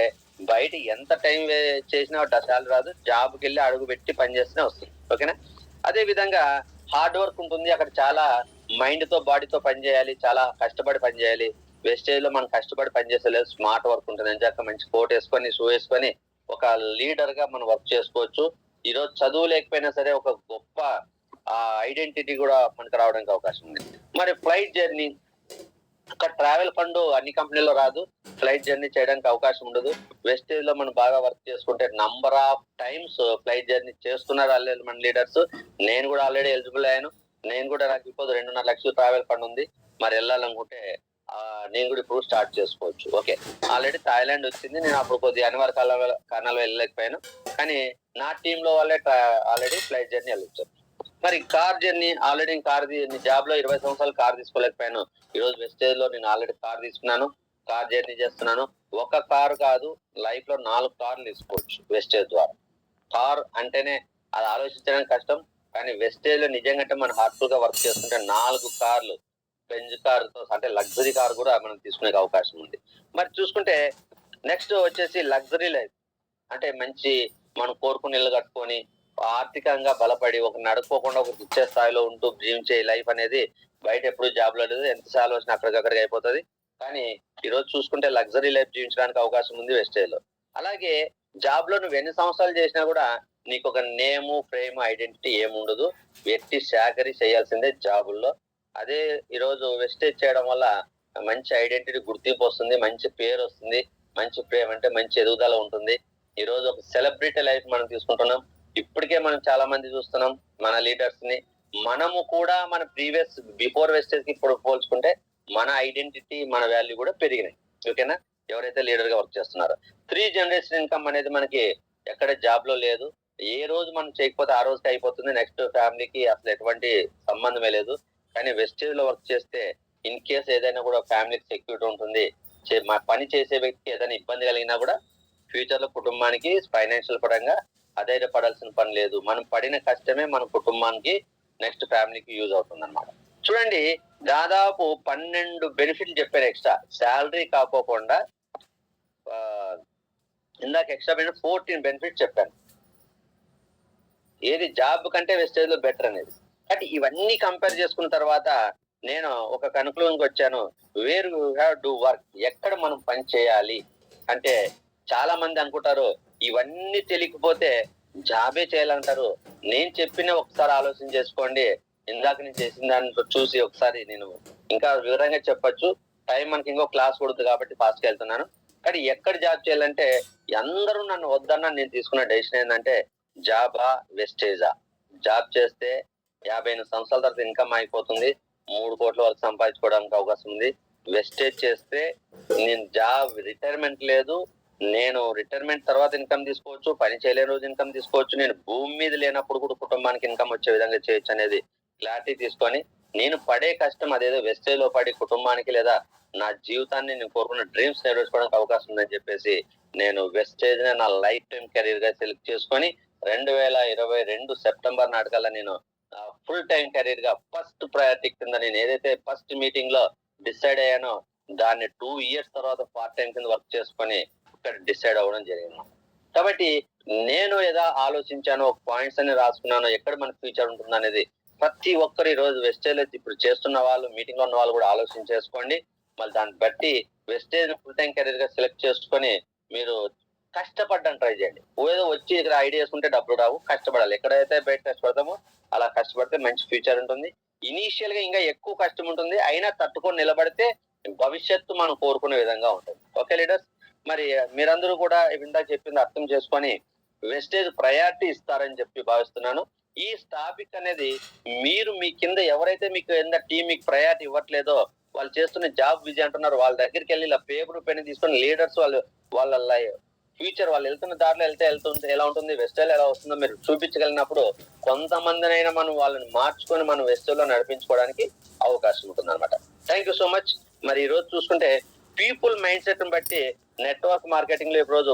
బయట ఎంత టైం చేసినా శాలరీ రాదు. జాబ్కి వెళ్ళి అడుగు పెట్టి పని చేస్తేనే వస్తుంది. ఓకేనా? అదే విధంగా హార్డ్ వర్క్ ఉంటుంది. అక్కడ చాలా మైండ్ తో బాడీతో పని చేయాలి, చాలా కష్టపడి పని చేయాలి. వెస్టేజ్ లో మనం కష్టపడి పని చేసేలేదు, స్మార్ట్ వర్క్ ఉంటుంది. ఎంచాక మంచి కోట్ వేసుకొని షూ వేసుకొని ఒక లీడర్ గా మనం వర్క్ చేసుకోవచ్చు. ఈ రోజు చదువు లేకపోయినా సరే ఒక గొప్ప ఐడెంటిటీ కూడా మనకు రావడానికి అవకాశం ఉంది. మరి ఫ్లైట్ జర్నీ, అక్కడ ట్రావెల్ ఫండ్ అన్ని కంపెనీలో రాదు, ఫ్లైట్ జర్నీ చేయడానికి అవకాశం ఉండదు. వెస్టేజ్ లో మనం బాగా వర్క్ చేసుకుంటే number of times flight journey చేస్తున్నారు ఆల్రెడీ మన లీడర్స్. నేను కూడా ఆల్రెడీ ఎలిజిబుల్ అయ్యాను. నేను కూడా నాకు ఇప్పుడు 2.5 లక్షలు ట్రావెల్ ఫండ్ ఉంది. మరి వెళ్ళాలనుకుంటే నేను కూడా ఇప్పుడు స్టార్ట్ చేసుకోవచ్చు. ఓకే, ఆల్రెడీ థాయిలాండ్ వచ్చింది. నేను అప్పుడు కొద్దిగా అనివార్య కారణాలు వెళ్ళలేకపోయాను. కానీ నా టీమ్ లో వాళ్ళే ఆల్రెడీ ఫ్లైట్ జర్నీ వెళ్ళొచ్చారు. మరి కార్ జర్నీ, ఆల్రెడీ జాబ్ లో 20 సంవత్సరాలు కార్ తీసుకోలేకపోయాను. ఈ రోజు వెస్టేజ్ లో నేను ఆల్రెడీ కార్ తీసుకున్నాను, కార్ జర్నీ చేస్తున్నాను. ఒక కారు కాదు, లైఫ్ లో 4 కార్లు తీసుకోవచ్చు వెస్టేజ్ ద్వారా. కార్ అంటేనే అది ఆలోచించడానికి కష్టం, కానీ వెస్టేజ్ లో నిజంగా మనం హార్ట్ఫుల్ గా వర్క్ చేస్తుంటే 4 కార్లు, బెంజ్ కారుతో అంటే లగ్జరీ కార్ కూడా మనం తీసుకునే అవకాశం ఉంది. మరి చూసుకుంటే నెక్స్ట్ వచ్చేసి లగ్జరీ లైఫ్. అంటే మంచి మనం కోరుకుని ఇల్లు కట్టుకొని ఆర్థికంగా బలపడి ఒక నడుపుకోకుండా ఒక ఇచ్చే స్థాయిలో ఉంటూ జీవించే లైఫ్ అనేది బయట ఎప్పుడు జాబ్ లో లేదు. ఎంత సార్లు వచ్చినా అక్కడికక్కడికి అయిపోతుంది. కానీ ఈ రోజు చూసుకుంటే లగ్జరీ లైఫ్ జీవించడానికి అవకాశం ఉంది వెస్టేజ్ లో. అలాగే జాబ్ లో నువ్వు ఎన్ని సంవత్సరాలు చేసినా కూడా నీకు ఒక నేము, ఫ్రేమ్, ఐడెంటిటీ ఏముండదు. వ్యక్తి చాకరీ చేయాల్సిందే జాబుల్లో. అదే ఈ రోజు వెస్టేజ్ చేయడం వల్ల మంచి ఐడెంటిటీ, గుర్తింపు వస్తుంది, మంచి పేరు వస్తుంది, మంచి ప్రేమ అంటే మంచి ఎదుగుదల ఉంటుంది. ఈ రోజు ఒక సెలబ్రిటీ లైఫ్ మనం తీసుకుంటున్నాం. ఇప్పటికే మనం చాలా మంది చూస్తున్నాం మన లీడర్స్ ని. మనము కూడా మన ప్రీవియస్ బిఫోర్ వెస్టేజ్ కి ఇప్పుడు పోల్చుకుంటే మన ఐడెంటిటీ, మన వాల్యూ కూడా పెరిగినాయి. ఓకేనా? ఎవరైతే లీడర్ గా వర్క్ చేస్తున్నారో 3 జనరేషన్ ఇన్కమ్ అనేది మనకి ఎక్కడ జాబ్ లో లేదు. ఏ రోజు మనం చేయకపోతే ఆ రోజుకి అయిపోతుంది. నెక్స్ట్ ఫ్యామిలీకి అసలు ఎటువంటి సంబంధమే లేదు. కానీ వెస్టేజ్ లో వర్క్ చేస్తే ఇన్ కేస్ ఏదైనా కూడా ఫ్యామిలీకి సెక్యూరిటీ ఉంటుంది. పని చేసే వ్యక్తికి ఏదైనా ఇబ్బంది కలిగినా కూడా ఫ్యూచర్ లో కుటుంబానికి ఫైనాన్షియల్ పరంగా అధైర్యపడాల్సిన పని లేదు. మనం పడిన కష్టమే మన కుటుంబానికి, నెక్స్ట్ ఫ్యామిలీకి యూజ్ అవుతుంది అన్నమాట. చూడండి, దాదాపు 12 బెనిఫిట్లు చెప్పారు ఎక్స్ట్రా. శాలరీ కాకోకుండా ఇందాక ఎక్స్ట్రా 14 బెనిఫిట్స్ చెప్పాను. ఏది జాబ్ కంటే వెస్టేజ్ లో బెటర్ అనేది. బట్ ఇవన్నీ కంపేర్ చేసుకున్న తర్వాత నేను ఒక కన్క్లూజన్కి వచ్చాను. Where you have do work, ఎక్కడ మనం పని చేయాలి అంటే చాలా మంది అనుకుంటారు ఇవన్నీ తెలియకపోతే జాబే చేయాలంటారు. నేను చెప్పిన ఒకసారి ఆలోచన చేసుకోండి. ఇందాక నేను చేసిన దాంట్లో చూసి ఒకసారి నేను ఇంకా వివరంగా చెప్పొచ్చు. టైం మనకి ఇంకో క్లాస్ కూడా ఉంది కాబట్టి ఫాస్ట్ గా వెళ్తున్నాను. కానీ ఎక్కడ జాబ్ చేయాలంటే అందరూ నన్ను వద్దన్నా నేను తీసుకున్న డెసిషన్ ఏంటంటే జాబా వెస్టేజా. జాబ్ చేస్తే 58 సంవత్సరాల తర్వాత ఇన్కమ్ అయిపోతుంది. 3 కోట్ల వరకు సంపాదించుకోవడానికి అవకాశం ఉంది. వెస్టేజ్ చేస్తే నేను జాబ్ రిటైర్మెంట్ లేదు. నేను రిటైర్మెంట్ తర్వాత ఇన్కమ్ తీసుకోవచ్చు. పని చేయలేని రోజు ఇన్కమ్ తీసుకోవచ్చు. నేను భూమి మీద లేనప్పుడు కూడా కుటుంబానికి ఇన్కమ్ వచ్చే విధంగా చేయొచ్చు అనేది క్లారిటీ తీసుకొని నేను పడే కష్టం అదేదో వెస్టేజ్ లో పడి కుటుంబానికి లేదా నా జీవితాన్ని నేను కోరుకున్న డ్రీమ్స్ నెరవేర్చుకోవడానికి అవకాశం ఉందని చెప్పేసి నేను వెస్టేజ్ నా లైఫ్ టైం కెరీర్ గా సెలెక్ట్ చేసుకొని 2022 సెప్టెంబర్ నాటికల్లా నేను ఫుల్ టైం కెరీర్ గా ఫస్ట్ ప్రయారిటీ కింద నేను ఏదైతే ఫస్ట్ మీటింగ్ లో డిసైడ్ అయ్యానో దాన్ని 2 ఇయర్స్ తర్వాత పార్ట్ టైం కింద వర్క్ చేసుకొని ఇక్కడ డిసైడ్ అవ్వడం జరిగింది. కాబట్టి నేను ఏదో ఆలోచించాను, ఒక పాయింట్స్ అన్ని రాసుకున్నాను, ఎక్కడ మన ఫ్యూచర్ ఉంటుంది అనేది ప్రతి ఒక్కరు ఈ రోజు వెస్టేజ్ ఇప్పుడు చేస్తున్న వాళ్ళు, మీటింగ్ లో ఉన్న వాళ్ళు కూడా ఆలోచన చేసుకోండి. మళ్ళీ దాన్ని బట్టి వెస్టేజ్ ఫుల్ టైం కెరీర్ గా సెలెక్ట్ చేసుకొని మీరు కష్టపడడం ట్రై చేయండి. ఏదో వచ్చి ఇక్కడ ఐడియాస్ ఉంటే డబ్బులు రావు, కష్టపడాలి. ఎక్కడైతే బయట కష్టపడతామో అలా కష్టపడితే మంచి ఫ్యూచర్ ఉంటుంది. ఇనీషియల్ గా ఇంకా ఎక్కువ కష్టం ఉంటుంది, అయినా తట్టుకొని నిలబడితే భవిష్యత్తు మనం కోరుకునే విధంగా ఉంటుంది. ఓకే లీడర్స్, మరి మీరందరూ కూడా ఇందాక చెప్పింది అర్థం చేసుకొని వెస్టేజ్ ప్రయారిటీ ఇస్తారని చెప్పి భావిస్తున్నాను. ఈ టాపిక్ అనేది మీరు మీ కింద ఎవరైతే మీకు టీం మీకు ప్రయారిటీ ఇవ్వట్లేదో వాళ్ళు చేస్తున్న జాబ్ విజయ్ అంటున్నారు, వాళ్ళ దగ్గరికి వెళ్ళి ఇలా పేపర్ పెన్ తీసుకొని లీడర్స్ వాళ్ళ ఫ్యూచర్ వాళ్ళు వెళ్తున్న దారిలో వెళ్తుంటే ఎలా ఉంటుంది, వెస్టేజ్ ఎలా వస్తుందో మీరు చూపించగలిగినప్పుడు కొంతమందినైనా మనం వాళ్ళని మార్చుకొని మనం వెస్టేజ్ లో నడిపించుకోవడానికి అవకాశం ఉంటుంది అనమాట. Thank you so much. మరి ఈ రోజు చూసుకుంటే పీపుల్ మైండ్ సెట్ బట్టి నెట్వర్క్ మార్కెటింగ్ లో ఈ రోజు